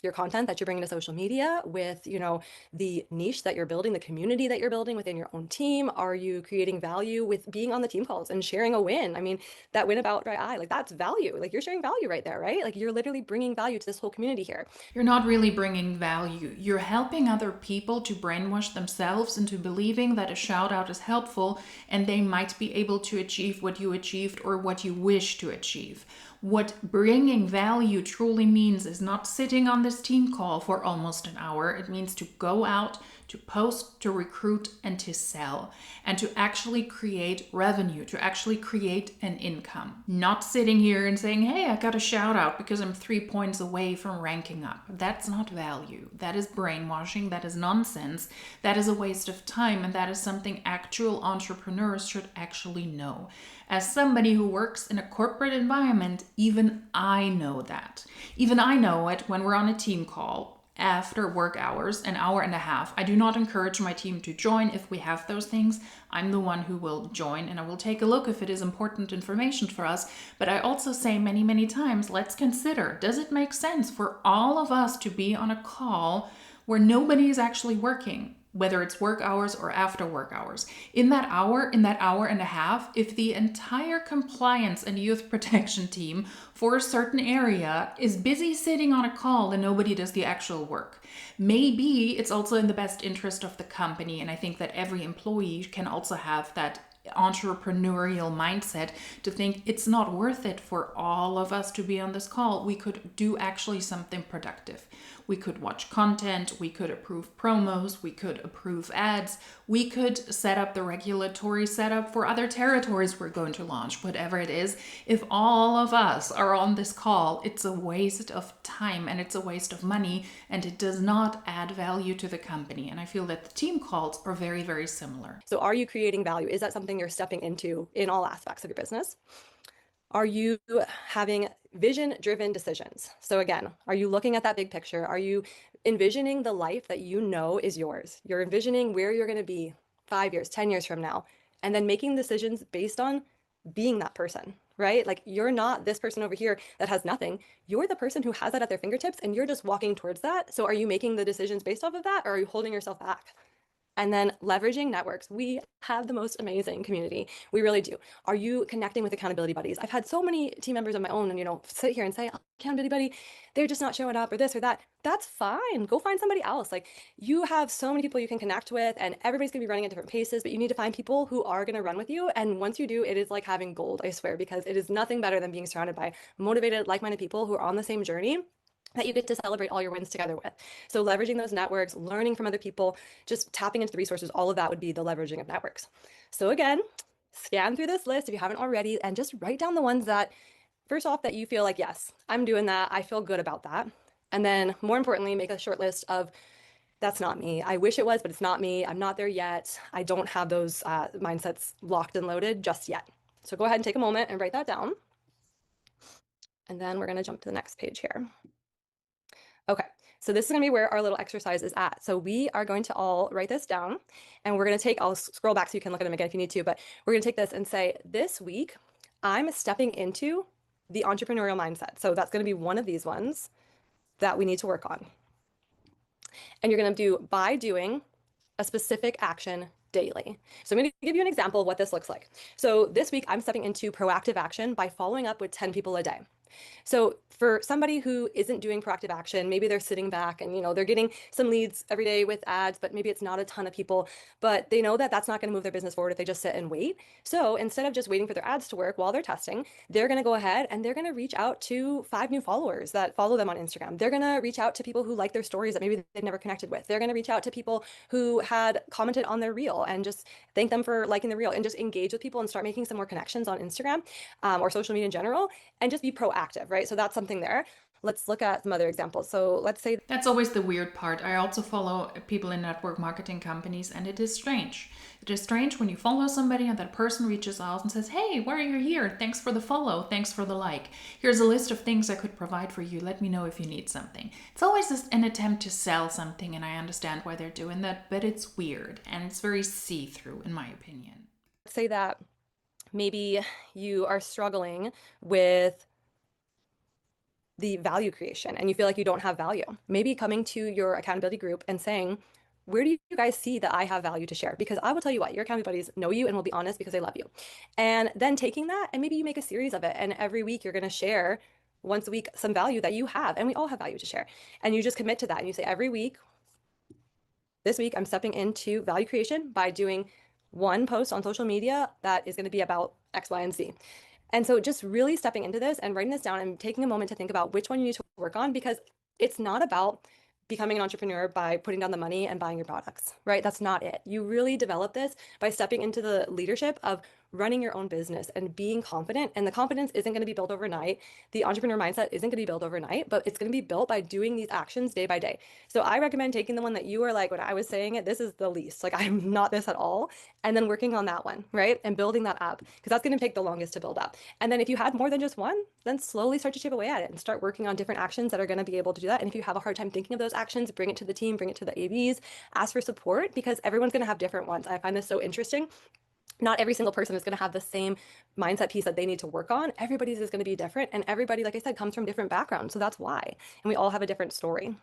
your content that you're bringing to social media, with, you know, the niche that you're building, the community that you're building within your own team. Are you creating value with being on the team calls and sharing a win? I mean, that win about right eye, like that's value. Like you're sharing value right there, right? Like you're literally bringing value to this whole community here. You're not really bringing value. You're helping other people to brainwash themselves into believing that a shout out is helpful and they might be able to achieve what you achieved or what you wish to achieve. What bringing value truly means is not sitting on this team call for almost an hour. It means to go out, to post, to recruit, and to sell, and to actually create revenue, to actually create an income. Not sitting here and saying, hey, I got a shout out because I'm 3 points away from ranking up. That's not value. That is brainwashing. That is nonsense. That is a waste of time, and that is something actual entrepreneurs should actually know. As somebody who works in a corporate environment, even I know that. Even I know it when we're on a team call after work hours, an hour and a half. I do not encourage my team to join if we have those things. I'm the one who will join, and I will take a look if it is important information for us. But I also say many, many times, let's consider, does it make sense for all of us to be on a call where nobody is actually working? Whether it's work hours or after work hours. In that hour and a half, if the entire compliance and youth protection team for a certain area is busy sitting on a call and nobody does the actual work, maybe it's also in the best interest of the company. And I think that every employee can also have that entrepreneurial mindset to think it's not worth it for all of us to be on this call. We could do actually something productive. We could watch content, we could approve promos, we could approve ads, we could set up the regulatory setup for other territories we're going to launch, whatever it is. If all of us are on this call, it's a waste of time and it's a waste of money, and it does not add value to the company. And I feel that the team calls are very, very similar. So are you creating value? Is that something you're stepping into in all aspects of your business? Are you having vision-driven decisions? So again, are you looking at that big picture? Are you envisioning the life that you know is yours? You're envisioning where you're going to be 5 years, 10 years from now, and then making decisions based on being that person, right? Like you're not this person over here that has nothing. You're the person who has that at their fingertips and you're just walking towards that. So are you making the decisions based off of that, or are you holding yourself back? And then leveraging networks. We have the most amazing community. We really do. Are you connecting with accountability buddies? I've had so many team members of my own and, sit here and say, oh, accountability buddy, they're just not showing up or this or that. That's fine. Go find somebody else. Like you have so many people you can connect with, and everybody's gonna be running at different paces, but you need to find people who are gonna run with you. And once you do, it is like having gold, I swear, because it is nothing better than being surrounded by motivated, like-minded people who are on the same journey that you get to celebrate all your wins together with. So leveraging those networks, learning from other people, just tapping into the resources, all of that would be the leveraging of networks. So again, scan through this list if you haven't already, and just write down the ones that, first off, that you feel like, yes, I'm doing that. I feel good about that. And then more importantly, make a short list of, that's not me. I wish it was, but it's not me. I'm not there yet. I don't have those mindsets locked and loaded just yet. So go ahead and take a moment and write that down. And then we're going to jump to the next page here. Okay, so this is gonna be where our little exercise is at. So we are going to all write this down, and we're gonna take, I'll scroll back so you can look at them again if you need to, but we're gonna take this and say, this week, I'm stepping into the entrepreneurial mindset. So that's gonna be one of these ones that we need to work on. And you're gonna do by doing a specific action daily. So I'm going to give you an example of what this looks like. So this week I'm stepping into proactive action by following up with 10 people a day. So for somebody who isn't doing proactive action, maybe they're sitting back and, they're getting some leads every day with ads, but maybe it's not a ton of people, but they know that that's not going to move their business forward if they just sit and wait. So instead of just waiting for their ads to work while they're testing, they're going to go ahead and they're going to reach out to 5 new followers that follow them on Instagram. They're going to reach out to people who like their stories that maybe they've never connected with. They're going to reach out to people who had commented on their reel and just thank them for liking the reel and just engage with people and start making some more connections on Instagram or social media in general, and just be proactive, right? So that's something there. Let's look at some other examples. So let's say That's always the weird part. I also follow people in network marketing companies, and it is strange. It is strange when you follow somebody and that person reaches out and says, hey, why are you here? Thanks for the follow. Thanks for the like. Here's a list of things I could provide for you. Let me know if you need something. It's always just an attempt to sell something, and I understand why they're doing that, but it's weird and it's very see-through in my opinion. say that maybe you are struggling with the value creation and you feel like you don't have value. Maybe coming to your accountability group and saying, where do you guys see that I have value to share? Because I will tell you what, your accountability buddies know you and will be honest because they love you. And then taking that, and maybe you make a series of it, and every week you're going to share once a week some value that you have, and we all have value to share. And you just commit to that, and you say, every week, this week I'm stepping into value creation by doing one post on social media that is going to be about X, Y, and Z. And so just really stepping into this and writing this down and taking a moment to think about which one you need to work on, because it's not about becoming an entrepreneur by putting down the money and buying your products, right? That's not it. You really develop this by stepping into the leadership of running your own business and being confident. And the confidence isn't going to be built overnight. The entrepreneur mindset isn't going to be built overnight, but it's going to be built by doing these actions day by day. So I recommend taking the one that you were like, when I was saying it, this is the least, like I'm not this at all. And then working on that one, right? And building that up, because that's going to take the longest to build up. And then if you had more than just one, then slowly start to chip away at it and start working on different actions that are going to be able to do that. And if you have a hard time thinking of those actions, bring it to the team, bring it to the AVs, ask for support, because everyone's going to have different ones. I find this so interesting. Not every single person is going to have the same mindset piece that they need to work on. Everybody's is going to be different. And everybody, like I said, comes from different backgrounds. So that's why. And we all have a different story.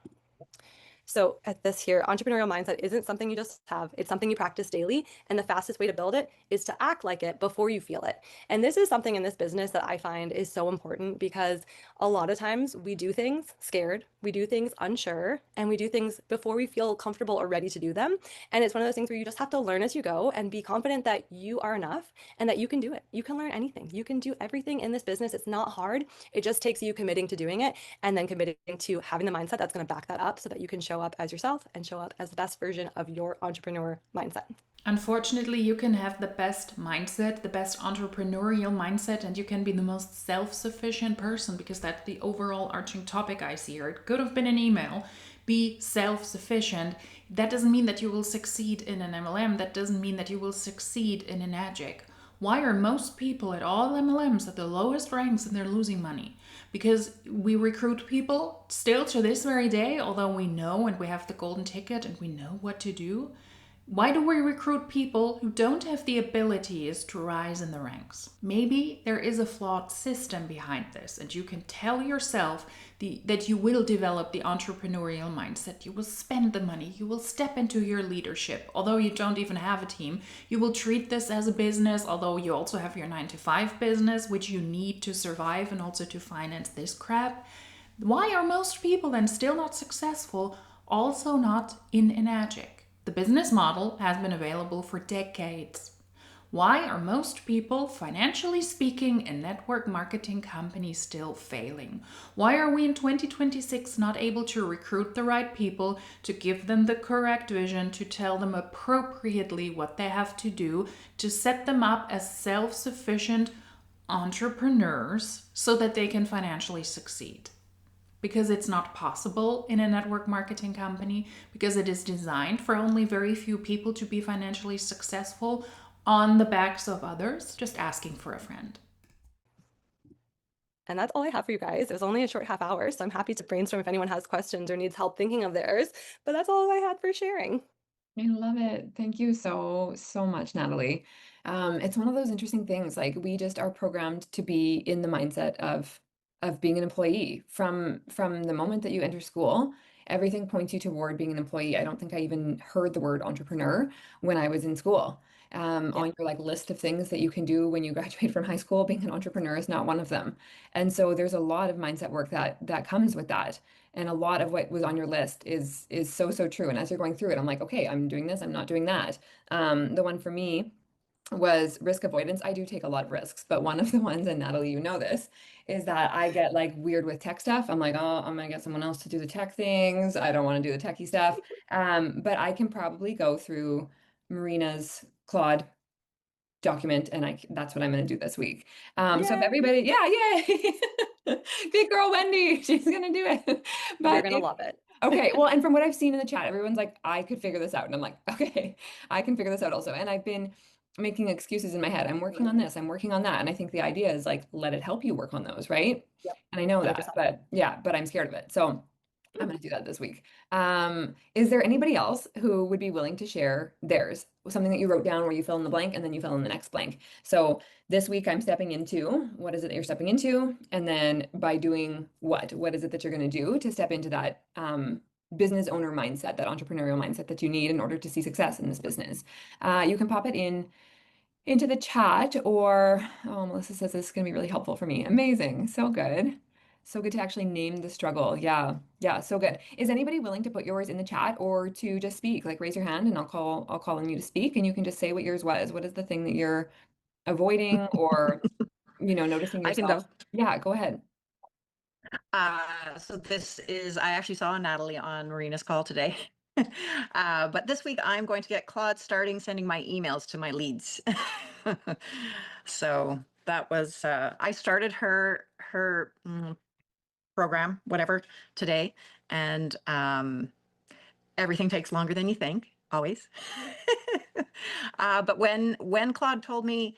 So at this here, entrepreneurial mindset isn't something you just have. It's something you practice daily. And the fastest way to build it is to act like it before you feel it. And this is something in this business that I find is so important, because a lot of times we do things scared, we do things unsure, and we do things before we feel comfortable or ready to do them. And it's one of those things where you just have to learn as you go and be confident that you are enough and that you can do it. You can learn anything. You can do everything in this business. It's not hard. It just takes you committing to doing it and then committing to having the mindset that's going to back that up so that you can show up as yourself and show up as the best version of your entrepreneur mindset. Unfortunately, you can have the best mindset, the best entrepreneurial mindset, and you can be the most self-sufficient person, because that's the overall arching topic I see here. It could have been an email. Be self-sufficient. That doesn't mean that you will succeed in an MLM. That doesn't mean that you will succeed in Enagic. Why are most people at all MLMs at the lowest ranks and they're losing money? Because we recruit people still to this very day, although we know and we have the golden ticket and we know what to do. Why do we recruit people who don't have the abilities to rise in the ranks? Maybe there is a flawed system behind this, and you can tell yourself that you will develop the entrepreneurial mindset. You will spend the money. You will step into your leadership. Although you don't even have a team, you will treat this as a business, although you also have your 9-to-5 business, which you need to survive and also to finance this crap. Why are most people then still not successful, also not in Enagic? The business model has been available for decades. Why are most people, financially speaking, in network marketing companies still failing? Why are we in 2026 not able to recruit the right people, to give them the correct vision, to tell them appropriately what they have to do, to set them up as self-sufficient entrepreneurs so that they can financially succeed? Because it's not possible in a network marketing company, because it is designed for only very few people to be financially successful on the backs of others. Just asking for a friend. And that's all I have for you guys. It was only a short half hour, so I'm happy to brainstorm if anyone has questions or needs help thinking of theirs. But that's all I had for sharing. I love it. Thank you so much, Natalie. It's one of those interesting things. Like, we just are programmed to be in the mindset of being an employee from the moment that you enter school. Everything points you toward being an employee. I don't think I even heard the word entrepreneur when I was in school. on your like list of things that you can do when you graduate from high school. Being an entrepreneur is not one of them. And so there's a lot of mindset work that comes with that. And a lot of what was on your list is so true. And as you're going through it, I'm like, okay, I'm doing this, I'm not doing that. The one for me was risk avoidance. I do take a lot of risks, but one of the ones, and Natalie, you know this, is that I get like weird with tech stuff. I'm like, oh, I'm gonna get someone else to do the tech things. I don't want to do the techie stuff. But I can probably go through Marina's Claude document, and that's what I'm going to do this week. So if everybody, yay, big girl Wendy, she's going to do it. But You're gonna love it. okay, well, and from what I've seen in the chat, everyone's like, I could figure this out, and I'm like, okay, I can figure this out also. And I've been making excuses in my head. I'm working on this, I'm working on that, and I think the idea is like, let it help you work on those, right? Yep. And I know that, 100%. but yeah, but I'm scared of it. So I'm going to do that this week. Is there anybody else who would be willing to share theirs? Something that you wrote down where you fill in the blank and then you fill in the next blank. So this week I'm stepping into, what is it that you're stepping into? And then by doing what is it that you're going to do to step into that business owner mindset, that entrepreneurial mindset that you need in order to see success in this business? You can pop it into the chat, or, oh, Melissa says this is going to be really helpful for me. Amazing. So good. So good to actually name the struggle. Yeah. Yeah. So good. Is anybody willing to put yours in the chat or to just speak? Like raise your hand and I'll call on you to speak, and you can just say what yours was. What is the thing that you're avoiding or, noticing I can yourself? go. Yeah, go ahead. So this is, I actually saw Natalie on Marina's call today. But this week I'm going to get Claude starting sending my emails to my leads. So that was, I started her program, whatever, today. And everything takes longer than you think, always. But when Claude told me,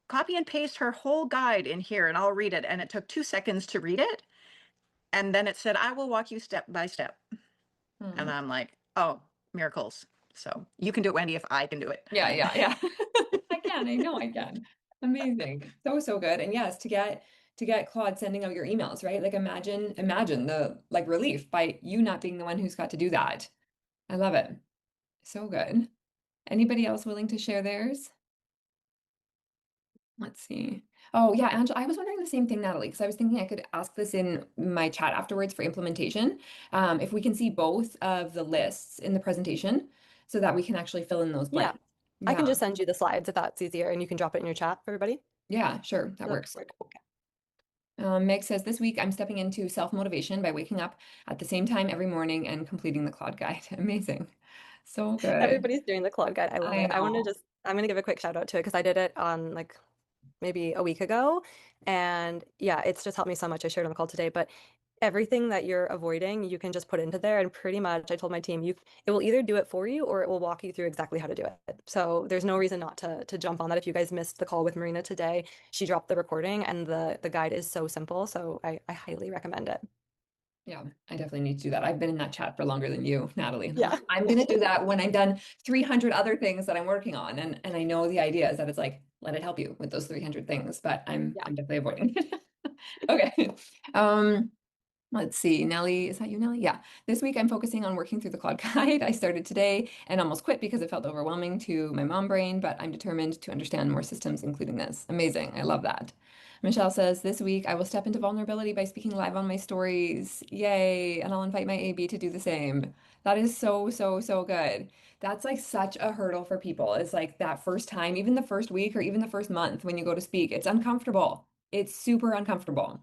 copy and paste her whole guide in here and I'll read it. And it took 2 seconds to read it. And then it said, I will walk you step by step. And I'm like, oh, miracles. So you can do it, Wendy, if I can do it. Yeah. I can. I know I can. Amazing. So good. And yes, to get Claude sending out your emails, right? Like imagine the like relief by you not being the one who's got to do that. I love it. So good. Anybody else willing to share theirs? Let's see. Oh yeah, Angela, I was wondering the same thing, Natalie, because I was thinking I could ask this in my chat afterwards for implementation. If we can see both of the lists in the presentation so that we can actually fill in those blanks. I can just send you the slides if that's easier, and you can drop it in your chat for everybody. Yeah, sure. That works. Meg says, this week I'm stepping into self-motivation by waking up at the same time every morning and completing the Claude guide. Amazing. So good. Everybody's doing the Claude guide. I love it. know. I'm gonna give a quick shout out to it because I did it on like maybe a week ago. And yeah, it's just helped me so much. I shared on the call today, but everything that you're avoiding, you can just put into there. And pretty much I told my team, it will either do it for you or it will walk you through exactly how to do it. So there's no reason not to jump on that. If you guys missed the call with Marina today, she dropped the recording and the guide is so simple. So I highly recommend it. Yeah, I definitely need to do that. I've been in that chat for longer than you, Natalie. Yeah. I'm going to do that when I'm done 300 other things that I'm working on. And I know the idea is that it's like, let it help you with those 300 things, but I'm definitely avoiding it. Okay. Let's see, Nellie, is that you, Nellie? Yeah. This week I'm focusing on working through the Claude guide. I started today and almost quit because it felt overwhelming to my mom brain, but I'm determined to understand more systems, including this. Amazing. I love that. Michelle says, this week I will step into vulnerability by speaking live on my stories. Yay. And I'll invite my AB to do the same. That is so good. That's like such a hurdle for people. It's like that first time, even the first week or even the first month when you go to speak, it's uncomfortable. It's super uncomfortable.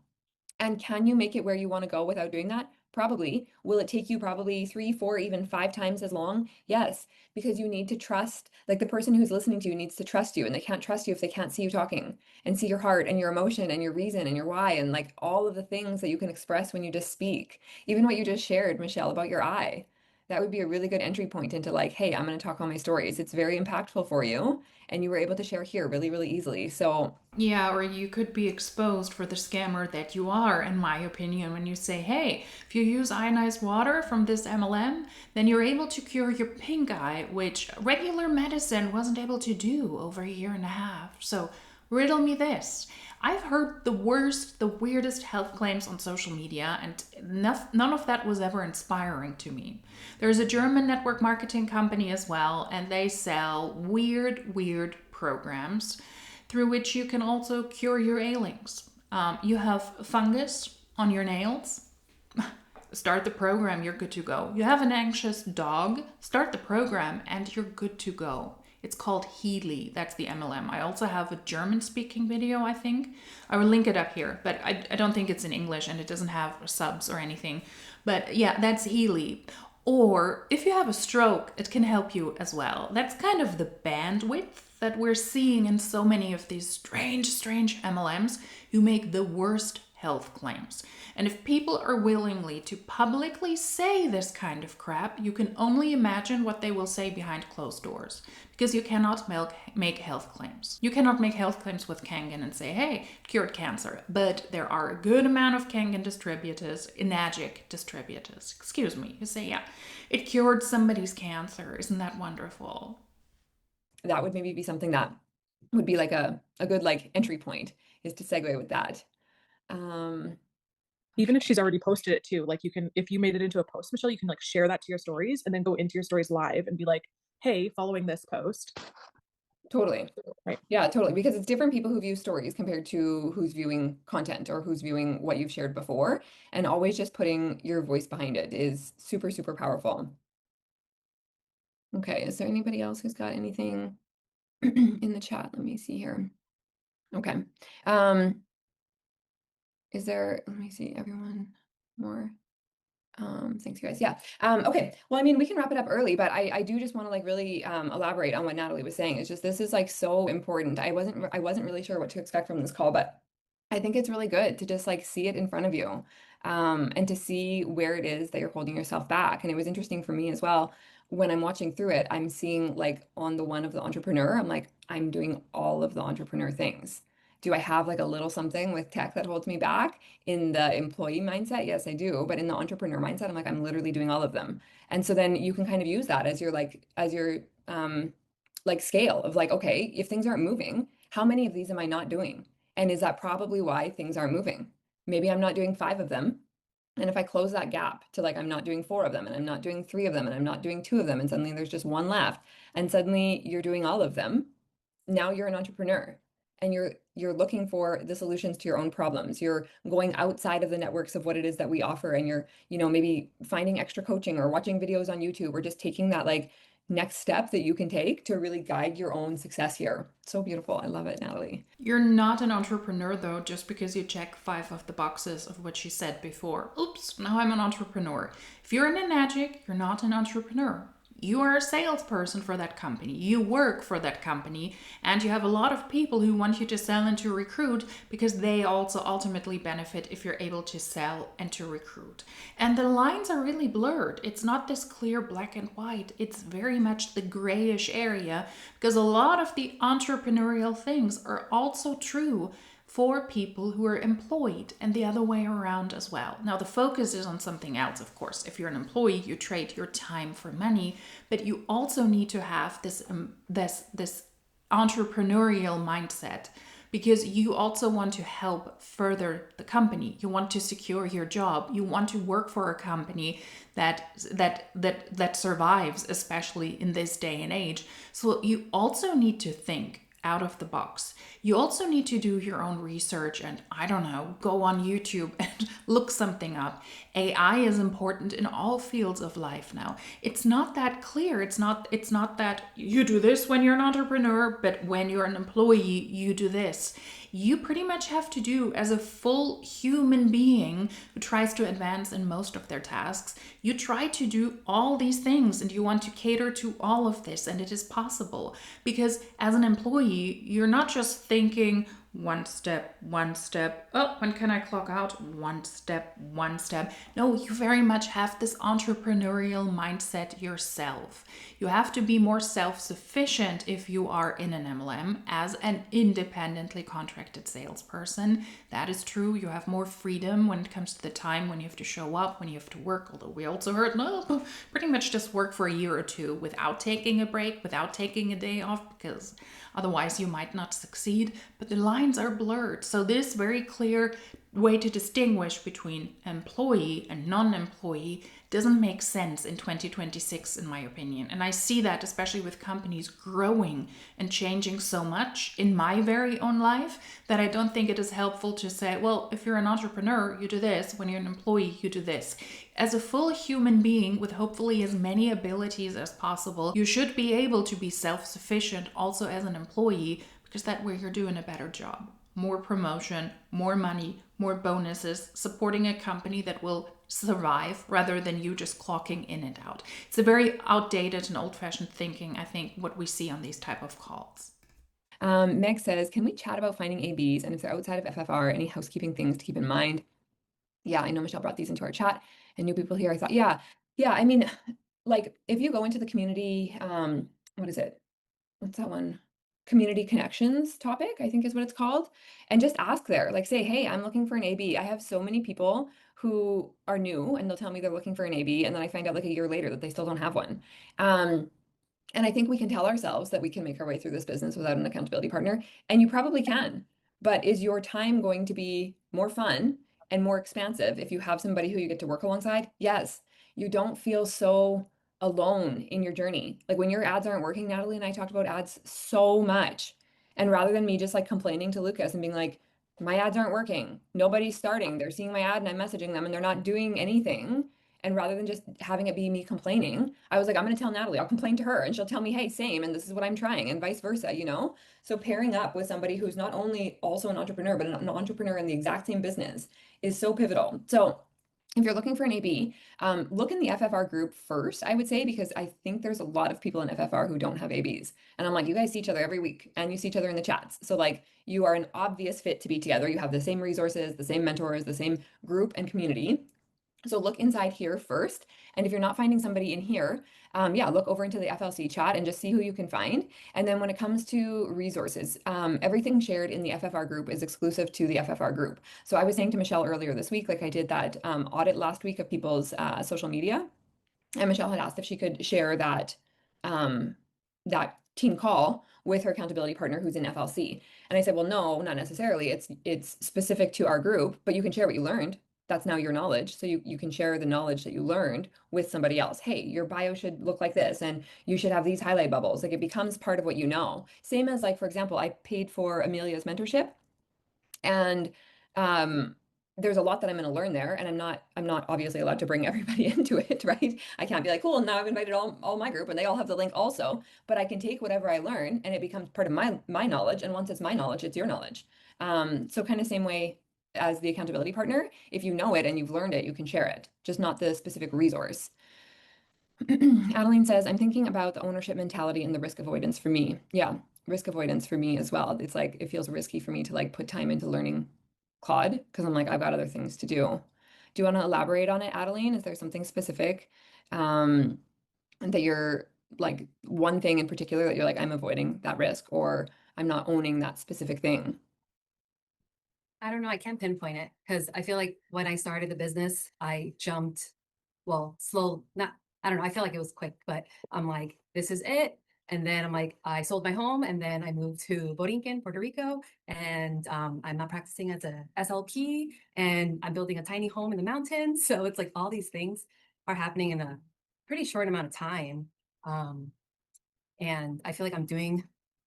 And can you make it where you want to go without doing that? Probably. Will it take you probably 3, 4, even 5 times as long? Yes, because you need to trust, like the person who's listening to you needs to trust you, and they can't trust you if they can't see you talking and see your heart and your emotion and your reason and your why and like all of the things that you can express when you just speak. Even what you just shared, Michelle, about your eye. That would be a really good entry point into like, hey, I'm going to talk all my stories. It's very impactful for you. And you were able to share here really easily. So yeah, or you could be exposed for the scammer that you are, in my opinion, when you say, hey, if you use ionized water from this MLM, then you're able to cure your pink eye, which regular medicine wasn't able to do over a year and a half. So riddle me this. I've heard the worst, the weirdest health claims on social media, and none of that was ever inspiring to me. There's a German network marketing company as well, and they sell weird programs through which you can also cure your ailings. You have fungus on your nails. Start the program, you're good to go. You have an anxious dog, start the program, and you're good to go. It's called Healy. That's the MLM. I also have a German-speaking video, I think. I will link it up here, but I don't think it's in English and it doesn't have subs or anything. But yeah, that's Healy. Or if you have a stroke, it can help you as well. That's kind of the bandwidth that we're seeing in so many of these strange MLMs who make the worst health claims. And if people are willingly to publicly say this kind of crap, you can only imagine what they will say behind closed doors, because you cannot make health claims. You cannot make health claims with Kangen and say, hey, it cured cancer. But there are a good amount of Kangen distributors, Enagic distributors, excuse me, who say, yeah, it cured somebody's cancer. Isn't that wonderful? That would maybe be something that would be like a good like entry point, is to segue with that. Even if she's already posted it too, like you can, if you made it into a post, Michelle, you can like share that to your stories and then go into your stories live and be like, hey, following this post. Totally. Right. Yeah, totally. Because it's different people who view stories compared to who's viewing content or who's viewing what you've shared before. And always just putting your voice behind it is super, super powerful. Okay, is there anybody else who's got anything in the chat? Let me see here. Okay. Is there, let me see, everyone more. Thanks, you guys. Yeah. Okay. Well, I mean, we can wrap it up early, but I do just want to like really elaborate on what Natalie was saying. It's just, this is like so important. I wasn't really sure what to expect from this call, but I think it's really good to just like see it in front of you, and to see where it is that you're holding yourself back. And it was interesting for me as well. When I'm watching through it, I'm seeing like on the one of the entrepreneur, I'm like, I'm doing all of the entrepreneur things. Do I have like a little something with tech that holds me back? In the employee mindset, yes, I do. But in the entrepreneur mindset, I'm like, I'm literally doing all of them. And so then you can kind of use that as your like scale of like, okay, if things aren't moving, how many of these am I not doing? And is that probably why things aren't moving? Maybe I'm not doing 5 of them. And if I close that gap to like, I'm not doing 4 of them, and I'm not doing 3 of them, and I'm not doing 2 of them, and suddenly there's just 1 left, and suddenly you're doing all of them, now you're an entrepreneur. And you're looking for the solutions to your own problems. You're going outside of the networks of what it is that we offer, and you're, maybe finding extra coaching or watching videos on YouTube, or just taking that like next step that you can take to really guide your own success here. So beautiful. I love it, Natalie. You're not an entrepreneur though, just because you check 5 of the boxes of what she said before. Oops, now I'm an entrepreneur. If you're an Enagic, you're not an entrepreneur. You are a salesperson for that company. You work for that company, and you have a lot of people who want you to sell and to recruit, because they also ultimately benefit if you're able to sell and to recruit. And the lines are really blurred. It's not this clear black and white. It's very much the grayish area, because a lot of the entrepreneurial things are also true for people who are employed, and the other way around as well. Now, the focus is on something else, of course. If you're an employee, you trade your time for money, but you also need to have this entrepreneurial mindset, because you also want to help further the company. You want to secure your job. You want to work for a company that survives, especially in this day and age. So you also need to think out of the box. You also need to do your own research and, I don't know, go on YouTube and look something up. AI is important in all fields of life now. It's not that clear. It's not that you do this when you're an entrepreneur, but when you're an employee, you do this. You pretty much have to do, as a full human being who tries to advance in most of their tasks, you try to do all these things, and you want to cater to all of this, and it is possible. Because as an employee, you're not just thinking one step, oh, when can I clock out? One step. No, you very much have this entrepreneurial mindset yourself. You have to be more self-sufficient if you are in an MLM as an independently contracted salesperson. That is true. You have more freedom when it comes to the time when you have to show up, when you have to work. Although we also heard, no, pretty much just work for a year or two without taking a break, without taking a day off, because otherwise you might not succeed. But the line lines are blurred. So this very clear way to distinguish between employee and non-employee doesn't make sense in 2026, in my opinion. And I see that especially with companies growing and changing so much in my very own life, that I don't think it is helpful to say, well, if you're an entrepreneur, you do this. When you're an employee, you do this. As a full human being with hopefully as many abilities as possible, you should be able to be self-sufficient also as an employee, because that way you're doing a better job. More promotion, more money, more bonuses, supporting a company that will survive rather than you just clocking in and out. It's a very outdated and old-fashioned thinking, I think, what we see on these type of calls. Meg says, can we chat about finding ABs, and if they're outside of FFR, any housekeeping things to keep in mind? Yeah, I know Michelle brought these into our chat, and new people here. I thought, yeah, I mean, like if you go into the community, what is it? What's that one? Community connections topic, I think is what it's called. And just ask there, like say, hey, I'm looking for an AB. I have so many people who are new and they'll tell me they're looking for an AB. And then I find out like a year later that they still don't have one. And I think we can tell ourselves that we can make our way through this business without an accountability partner. And you probably can. But is your time going to be more fun and more expansive if you have somebody who you get to work alongside? Yes. You don't feel so alone in your journey. Like when your ads aren't working, Natalie and I talked about ads so much. And rather than me just like complaining to Lucas and being like, my ads aren't working, nobody's starting, they're seeing my ad and I'm messaging them and they're not doing anything. And rather than just having it be me complaining, I was like, I'm going to tell Natalie, I'll complain to her and she'll tell me, hey, same. And this is what I'm trying, and vice versa, you know? So pairing up with somebody who's not only also an entrepreneur, but an entrepreneur in the exact same business is so pivotal. So if you're looking for an AB, look in the FFR group first, I would say, because I think there's a lot of people in FFR who don't have ABs. And I'm like, you guys see each other every week and you see each other in the chats. So like you are an obvious fit to be together. You have the same resources, the same mentors, the same group and community. So look inside here first. And if you're not finding somebody in here, look over into the FLC chat and just see who you can find. And then when it comes to resources, everything shared in the FFR group is exclusive to the FFR group. So I was saying to Michelle earlier this week, like I did that audit last week of people's social media. And Michelle had asked if she could share that that team call with her accountability partner who's in FLC. And I said, well, no, not necessarily. It's specific to our group, but you can share what you learned. That's now your knowledge. So you can share the knowledge that you learned with somebody else. Hey, your bio should look like this, and you should have these highlight bubbles. Like it becomes part of what you know. Same as like, for example, I paid for Amelia's mentorship, and there's a lot that I'm going to learn there, and I'm not obviously allowed to bring everybody into it, right? I can't be like, cool, now I've invited all my group and they all have the link also, but I can take whatever I learn and it becomes part of my knowledge. And once it's my knowledge, it's your knowledge. So kind of same way as the accountability partner, if you know it and you've learned it, you can share it, just not the specific resource. Adeline says, I'm thinking about the ownership mentality and the risk avoidance for me. Yeah, risk avoidance for me as well. It's like, it feels risky for me to like put time into learning Claude because I'm like, I've got other things to do. Do you want to elaborate on it, Adeline? Is there something specific that you're like, one thing in particular that you're like, I'm avoiding that risk, or I'm not owning that specific thing? I don't know. I can't pinpoint it because I feel like when I started the business, I jumped, well, slow, not, I don't know. I feel like it was quick, but I'm like, this is it. And then I'm like, I sold my home and then I moved to Borinquen, Puerto Rico. And I'm not practicing as a SLP and I'm building a tiny home in the mountains. So it's like all these things are happening in a pretty short amount of time. And I feel like I'm doing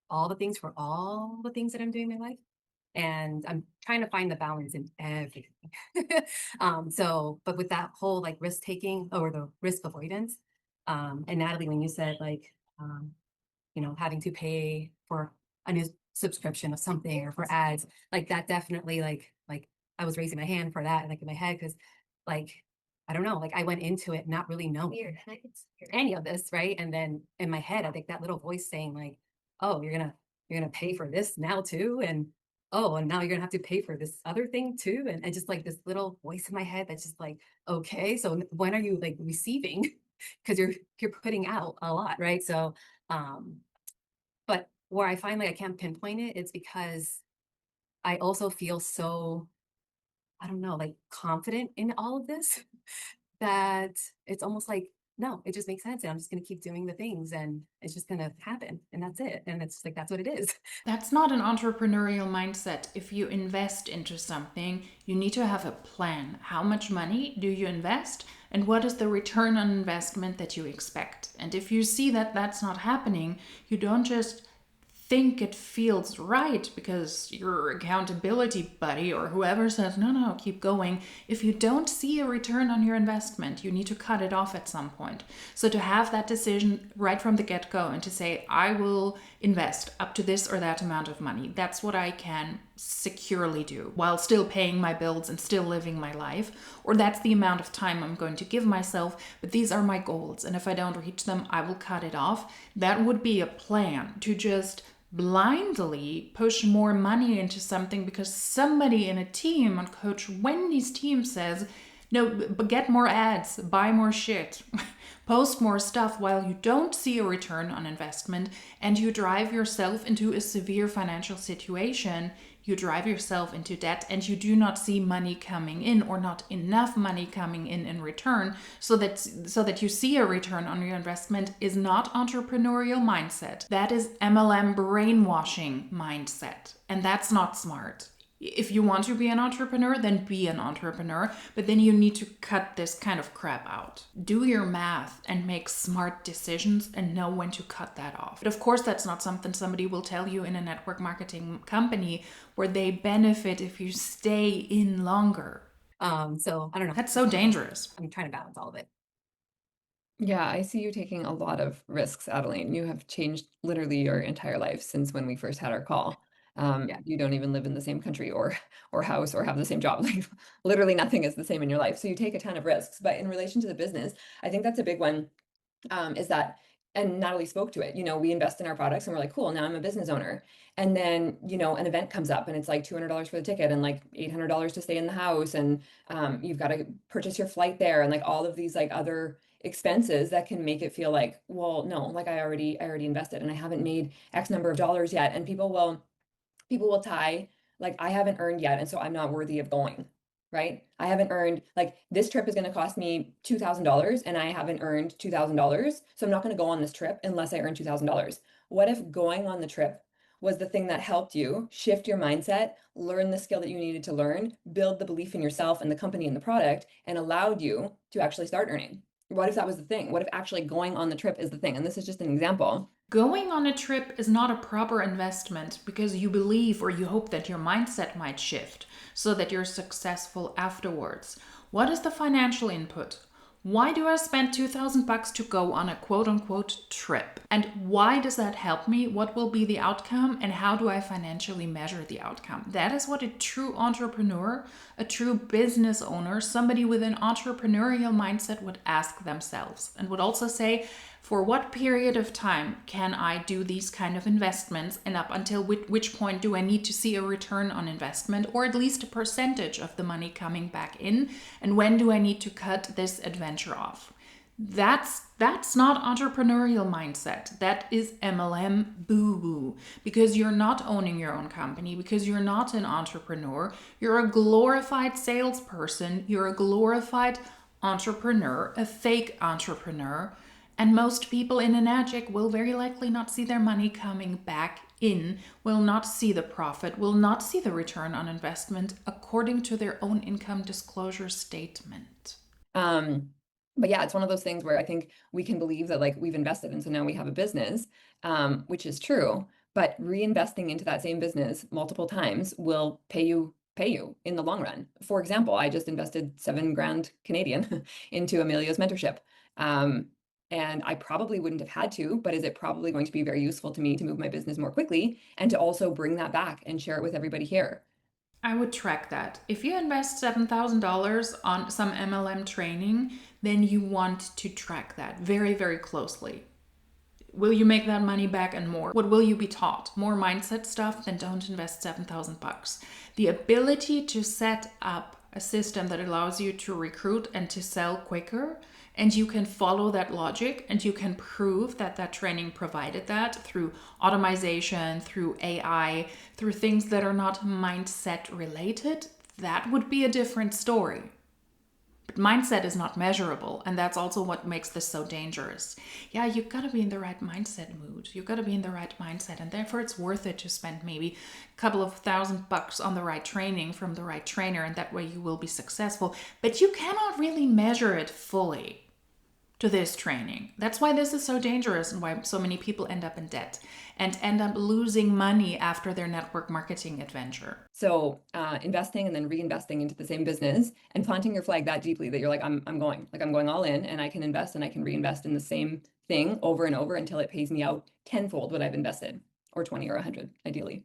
all the things for all the things that I'm doing in my life. And I'm trying to find the balance in everything. But with that whole like risk taking or the risk avoidance, and Natalie, when you said like, having to pay for a new subscription of something or for ads, like that definitely like I was raising my hand for that, like in my head, because like I don't know, like I went into it not really knowing any of this, right? And then in my head, I think that little voice saying like, oh, you're gonna pay for this now too, and oh, and now you're gonna have to pay for this other thing too, and just like this little voice in my head that's just like, okay, so when are you like receiving? Because you're putting out a lot, right? So but where I find like I can't pinpoint it, it's because I also feel so, I don't know, like confident in all of this that it's almost like no, it just makes sense. And I'm just going to keep doing the things and it's just going to happen. And that's it. And it's like, that's what it is. That's not an entrepreneurial mindset. If you invest into something, you need to have a plan. How much money do you invest? And what is the return on investment that you expect? And if you see that that's not happening, you don't just think it feels right because your accountability buddy or whoever says, no, keep going. If you don't see a return on your investment, you need to cut it off at some point. So to have that decision right from the get-go and to say, I will invest up to this or that amount of money, that's what I can securely do while still paying my bills and still living my life, or that's the amount of time I'm going to give myself, but these are my goals, and if I don't reach them, I will cut it off. That would be a plan. To just blindly push more money into something because somebody in a team on Coach Wendy's team says, no, but get more ads, buy more shit, post more stuff, while you don't see a return on investment and you drive yourself into a severe financial situation, you drive yourself into debt, and you do not see money coming in, or not enough money coming in return, so that you see a return on your investment, is not entrepreneurial mindset. That is MLM brainwashing mindset, and that's not smart. If you want to be an entrepreneur, then be an entrepreneur, but then you need to cut this kind of crap out. Do your math and make smart decisions and know when to cut that off. But of course, that's not something somebody will tell you in a network marketing company where they benefit if you stay in longer. So I don't know. That's so dangerous. I'm trying to balance all of it. Yeah, I see you taking a lot of risks, Adeline. You have changed literally your entire life since when we first had our call. Yeah. You don't even live in the same country or house or have the same job. Like literally nothing is the same in your life. So you take a ton of risks. But in relation to the business, I think that's a big one. Is that, and Natalie spoke to it, we invest in our products and we're like, cool, now I'm a business owner. And then, an event comes up and it's like $200 for the ticket and like $800 to stay in the house. And you've got to purchase your flight there and like all of these like other expenses that can make it feel like, well, no, like I already invested and I haven't made X number of dollars yet. And people will tie, like, I haven't earned yet, and so I'm not worthy of going, right? I haven't earned, like, this trip is going to cost me $2,000 and I haven't earned $2,000. So I'm not going to go on this trip unless I earn $2,000. What if going on the trip was the thing that helped you shift your mindset, learn the skill that you needed to learn, build the belief in yourself and the company and the product, and allowed you to actually start earning? What if that was the thing? What if actually going on the trip is the thing? And this is just an example. Going on a trip is not a proper investment because you believe or you hope that your mindset might shift so that you're successful afterwards. What is the financial input? Why do I spend $2,000 to go on a quote unquote trip? And why does that help me? What will be the outcome? And how do I financially measure the outcome? That is what a true entrepreneur, a true business owner, somebody with an entrepreneurial mindset would ask themselves, and would also say, for what period of time can I do these kind of investments, and up until which point do I need to see a return on investment, or at least a percentage of the money coming back in, and when do I need to cut this adventure off? That's not entrepreneurial mindset. That is MLM boo-boo, because you're not owning your own company, because you're not an entrepreneur. You're a glorified salesperson. You're a glorified entrepreneur, a fake entrepreneur. And most people in Enagic will very likely not see their money coming back in, will not see the profit, will not see the return on investment according to their own income disclosure statement. But yeah, it's one of those things where I think we can believe that like we've invested and so now we have a business, which is true, but reinvesting into that same business multiple times will pay you in the long run. For example, I just invested $7,000 Canadian into Amelia's mentorship. And I probably wouldn't have had to, but is it probably going to be very useful to me to move my business more quickly and to also bring that back and share it with everybody here? I would track that. If you invest $7,000 on some MLM training, then you want to track that very, very closely. Will you make that money back and more? What will you be taught? More mindset stuff? Then don't invest $7,000. The ability to set up a system that allows you to recruit and to sell quicker, and you can follow that logic and you can prove that that training provided that through automation, through AI, through things that are not mindset related, that would be a different story. But mindset is not measurable, and that's also what makes this so dangerous. Yeah, you've got to be in the right mindset mood. You've got to be in the right mindset, and therefore it's worth it to spend maybe a couple of $1,000 on the right training from the right trainer, and that way you will be successful. But you cannot really measure it fully to this training. That's why this is so dangerous and why so many people end up in debt and end up losing money after their network marketing adventure. So investing and then reinvesting into the same business and planting your flag that deeply that you're like, I'm going all in, and I can invest and I can reinvest in the same thing over and over until it pays me out tenfold what I've invested, or 20 or 100 ideally.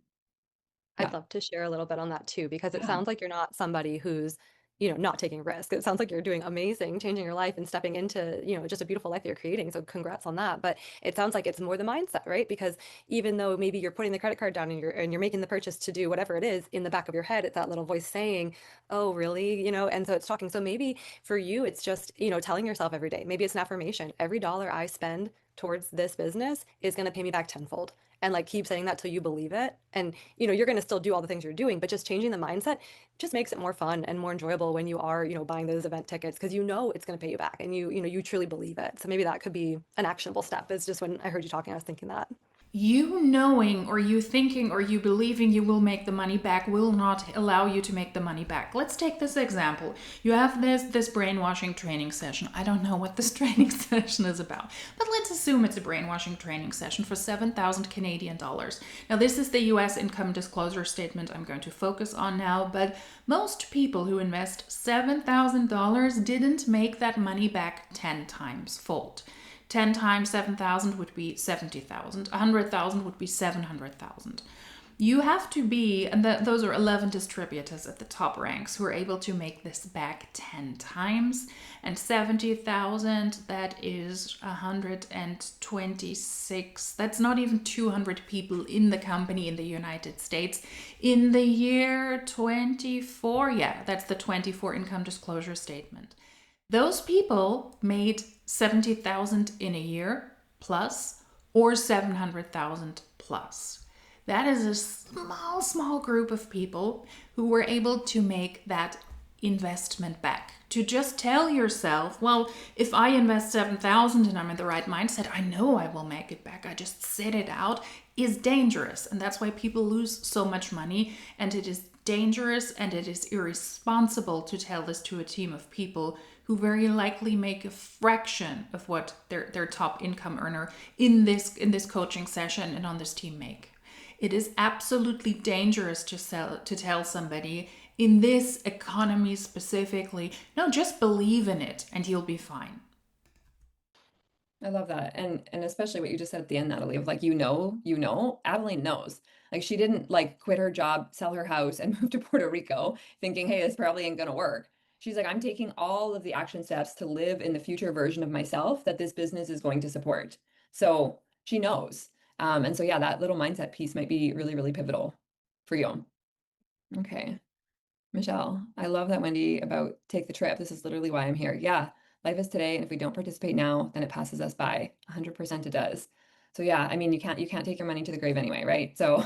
I'd Yeah. love to share a little bit on that too, because it Yeah. sounds like you're not somebody who's, not taking risks. It sounds like you're doing amazing, changing your life and stepping into, just a beautiful life that you're creating. So congrats on that. But it sounds like it's more the mindset, right? Because even though maybe you're putting the credit card down and you're making the purchase to do whatever it is, in the back of your head, it's that little voice saying, oh, really? And so it's talking. So maybe for you, it's just, telling yourself every day, maybe it's an affirmation. Every dollar I spend towards this business is going to pay me back tenfold. And like keep saying that till you believe it. And you're going to still do all the things you're doing, but just changing the mindset just makes it more fun and more enjoyable when you are, buying those event tickets, because it's going to pay you back and you truly believe it. So maybe that could be an actionable step. It's just when I heard you talking, I was thinking that. You knowing or you thinking or you believing you will make the money back will not allow you to make the money back. Let's take this example. You have this brainwashing training session. I don't know what this training session is about, but let's assume it's a brainwashing training session for 7,000 Canadian dollars. Now, this is the US income disclosure statement I'm going to focus on now, but most people who invest $7,000 didn't make that money back 10 times fold. 10 times 7,000 would be 70,000. 100,000 would be 700,000. You have to be, and those are 11 distributors at the top ranks who are able to make this back 10 times. And 70,000, that is 126. That's not even 200 people in the company in the United States. In the year 24, yeah, that's the 24 income disclosure statement. Those people made 70,000 in a year plus, or 700,000 plus. That is a small group of people who were able to make that investment back. To just tell yourself, well, if I invest 7,000 and I'm in the right mindset, I know I will make it back. I just sit it out, is dangerous. And that's why people lose so much money. And it is dangerous and it is irresponsible to tell this to a team of people who very likely make a fraction of what their top income earner in this coaching session and on this team make. It is absolutely dangerous to tell somebody in this economy specifically, no, just believe in it and you'll be fine. I love that. And especially what you just said at the end, Natalie, of like, Adeline knows. Like, she didn't like quit her job, sell her house, and move to Puerto Rico thinking, hey, this probably ain't gonna work. She's like, I'm taking all of the action steps to live in the future version of myself that this business is going to support. So she knows. And so yeah, that little mindset piece might be really, really pivotal for you. Okay. Michelle, I love that, Wendy, about take the trip. This is literally why I'm here. Yeah, life is today, and if we don't participate now, then it passes us by. 100% it does. So yeah, I mean, you can't take your money to the grave anyway, right? So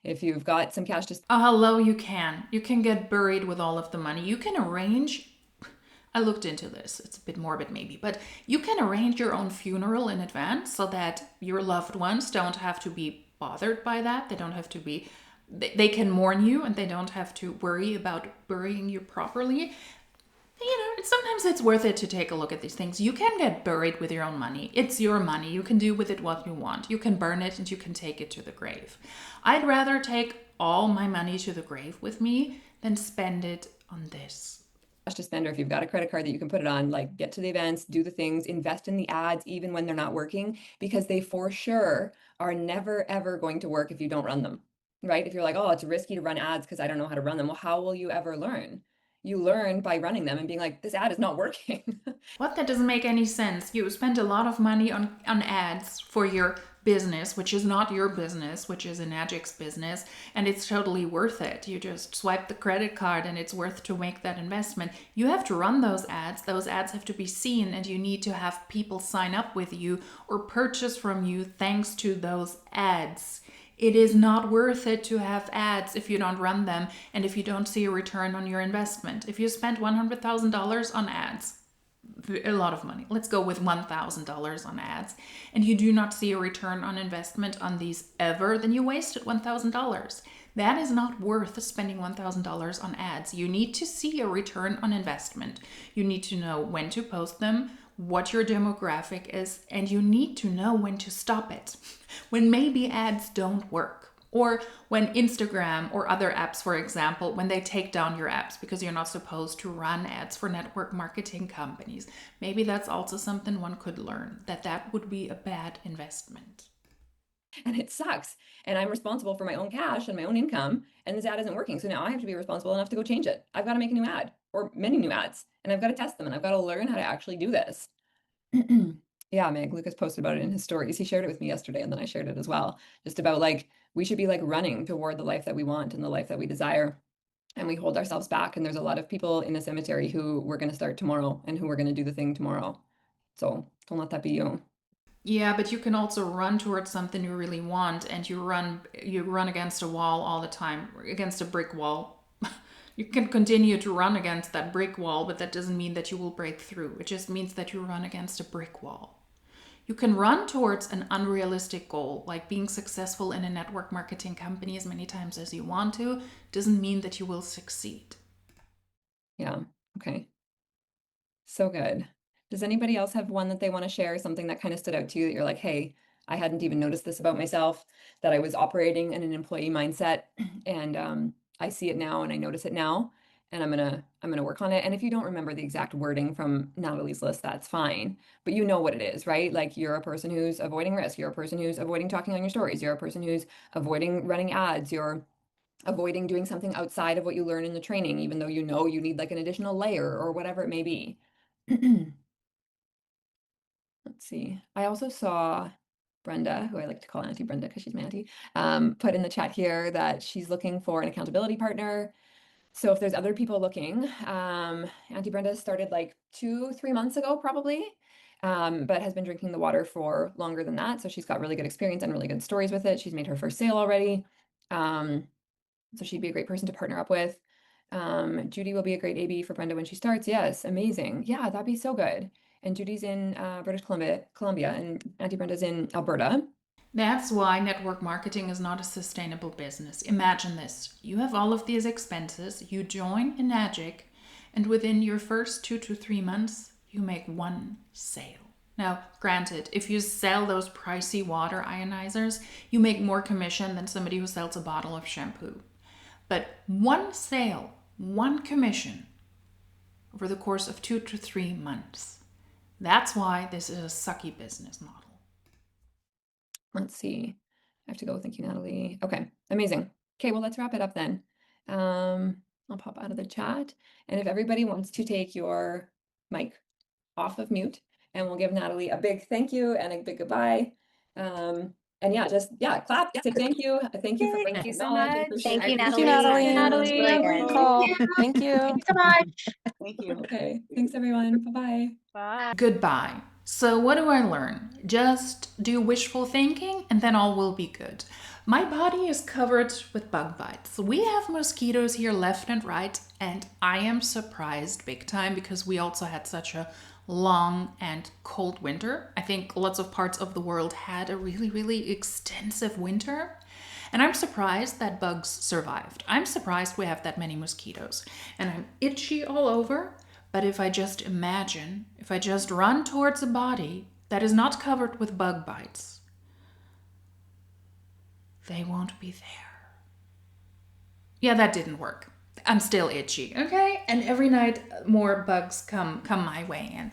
if you've got some cash to hello, you can get buried with all of the money. You can arrange, I looked into this, it's a bit morbid maybe, but you can arrange your own funeral in advance so that your loved ones don't have to be bothered by that. They don't have to be, they can mourn you and they don't have to worry about burying you properly. Sometimes it's worth it to take a look at these things. You can get buried with your own money. It's your money. You can do with it what you want. You can burn it and you can take it to the grave. I'd rather take all my money to the grave with me than spend it on this. To spend, or if you've got a credit card that you can put it on, like, get to the events, do the things, invest in the ads even when they're not working, because they for sure are never ever going to work if you don't run them, right? If you're like, oh, it's risky to run ads because I don't know how to run them. Well, how will you ever learn? You learn by running them and being like, this ad is not working. What? That doesn't make any sense. You spend a lot of money on ads for your business, which is not your business, which is Enagic's business, and it's totally worth it. You just swipe the credit card and it's worth to make that investment. You have to run those ads. Those ads have to be seen, and you need to have people sign up with you or purchase from you thanks to those ads. It is not worth it to have ads if you don't run them and if you don't see a return on your investment. If you spent $100,000 on ads, a lot of money, let's go with $1,000 on ads, and you do not see a return on investment on these ever, then you wasted $1,000. That is not worth spending $1,000 on ads. You need to see a return on investment. You need to know when to post them, what your demographic is, and you need to know when to stop it. When maybe ads don't work, or when Instagram or other apps, for example, when they take down your apps because you're not supposed to run ads for network marketing companies. Maybe that's also something one could learn, that would be a bad investment. And it sucks. And I'm responsible for my own cash and my own income, and this ad isn't working. So now I have to be responsible enough to go change it. I've got to make a new ad or many new ads, and I've got to test them, and I've got to learn how to actually do this. Yeah, Meg, Lucas posted about it in his stories. He shared it with me yesterday, and then I shared it as well. Just about like, we should be like running toward the life that we want and the life that we desire. And we hold ourselves back. And there's a lot of people in the cemetery who we're going to start tomorrow and who are going to do the thing tomorrow. So don't let that be you. Yeah, but you can also run towards something you really want, and you run against a wall all the time, against a brick wall. You can continue to run against that brick wall, but that doesn't mean that you will break through. It just means that you run against a brick wall. You can run towards an unrealistic goal, like being successful in a network marketing company as many times as you want to. Doesn't mean that you will succeed. Yeah. Okay. So good. Does anybody else have one that they want to share, something that kind of stood out to you that you're like, hey, I hadn't even noticed this about myself, that I was operating in an employee mindset, and I see it now and I notice it now, and I'm gonna work on it. And if you don't remember the exact wording from Natalie's list, that's fine. But you know what it is, right? Like, you're a person who's avoiding risk, you're a person who's avoiding talking on your stories, you're a person who's avoiding running ads, you're avoiding doing something outside of what you learn in the training, even though you know you need like an additional layer or whatever it may be. Let's see. I also saw Brenda, who I like to call Auntie Brenda because she's my auntie, put in the chat here that she's looking for an accountability partner. So if there's other people looking, Auntie Brenda started like 2-3 months ago, probably, but has been drinking the water for longer than that. So she's got really good experience and really good stories with it. She's made her first sale already. So she'd be a great person to partner up with. Judy will be a great AB for Brenda when she starts. Yes, amazing. Yeah, that'd be so good. And Judy's in British Columbia, and Auntie Brenda's in Alberta. That's why network marketing is not a sustainable business. Imagine this. You have all of these expenses, you join Enagic, and within your first 2 to 3 months, you make one sale. Now, granted, if you sell those pricey water ionizers, you make more commission than somebody who sells a bottle of shampoo. But one sale, one commission over the course of 2 to 3 months. That's why this is a sucky business model. Let's see. I have to go. Thank you, Natalie. Okay, amazing. Okay, well, let's wrap it up then. I'll pop out of the chat. And if everybody wants to take your mic off of mute, and we'll give Natalie a big thank you and a big goodbye. And yeah, clap, say thank you. Thank you for bringing Thank you the so knowledge. I much. appreciate Thank you, it. Natalie. Natalie. Really good call. Thank you. Thanks so much. Thank you. Okay, thanks everyone. Bye-bye. Bye. Goodbye. So what do I learn? Just do wishful thinking and then all will be good. My body is covered with bug bites. We have mosquitoes here left and right, and I am surprised big time because we also had such a long and cold winter. I think lots of parts of the world had a really, really extensive winter. And I'm surprised that bugs survived. I'm surprised we have that many mosquitoes. And I'm itchy all over. But if I just imagine, if I just run towards a body that is not covered with bug bites, they won't be there. Yeah, that didn't work. I'm still itchy, okay? And every night more bugs come my way, and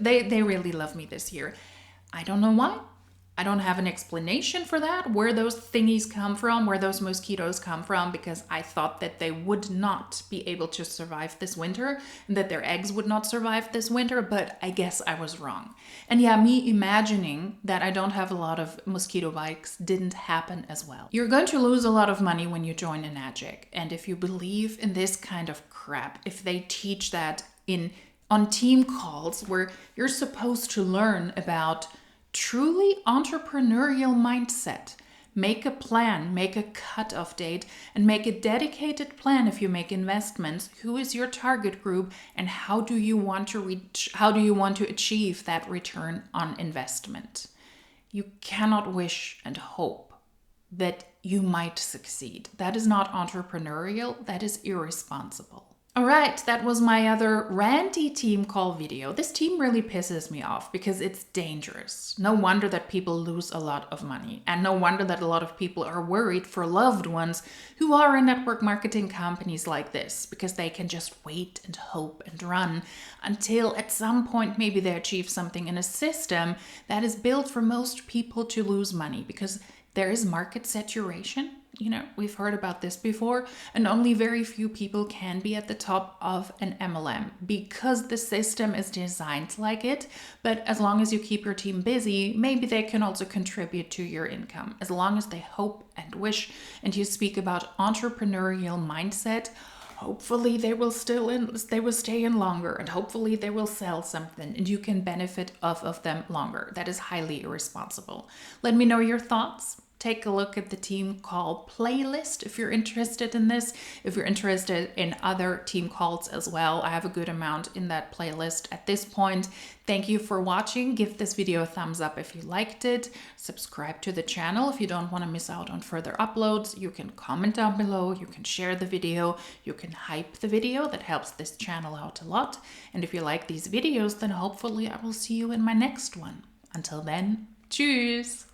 they really love me this year. I don't know why. I don't have an explanation for that, where those thingies come from, where those mosquitoes come from, because I thought that they would not be able to survive this winter and that their eggs would not survive this winter, but I guess I was wrong. And yeah, me imagining that I don't have a lot of mosquito bites didn't happen as well. You're going to lose a lot of money when you join Enagic, and if you believe in this kind of crap, if they teach that on team calls where you're supposed to learn about truly entrepreneurial mindset, Make a plan, make a cutoff date, and make a dedicated plan if you make investments. Who is your target group and how do you want to achieve that return on investment? You cannot wish and hope that you might succeed. That is not entrepreneurial, that is irresponsible. All right, that was my other ranty team call video. This team really pisses me off because it's dangerous. No wonder that people lose a lot of money, and no wonder that a lot of people are worried for loved ones who are in network marketing companies like this, because they can just wait and hope and run until at some point maybe they achieve something in a system that is built for most people to lose money, because there is market saturation. You know, we've heard about this before, and only very few people can be at the top of an MLM because the system is designed like it. But as long as you keep your team busy, maybe they can also contribute to your income. As long as they hope and wish, and you speak about entrepreneurial mindset, hopefully they will stay in longer, and hopefully they will sell something and you can benefit off of them longer. That is highly irresponsible. Let me know your thoughts. Take a look at the team call playlist if you're interested in this. If you're interested in other team calls as well, I have a good amount in that playlist at this point. Thank you for watching. Give this video a thumbs up if you liked it. Subscribe to the channel if you don't want to miss out on further uploads. You can comment down below. You can share the video. You can hype the video. That helps this channel out a lot. And if you like these videos, then hopefully I will see you in my next one. Until then, tschüss!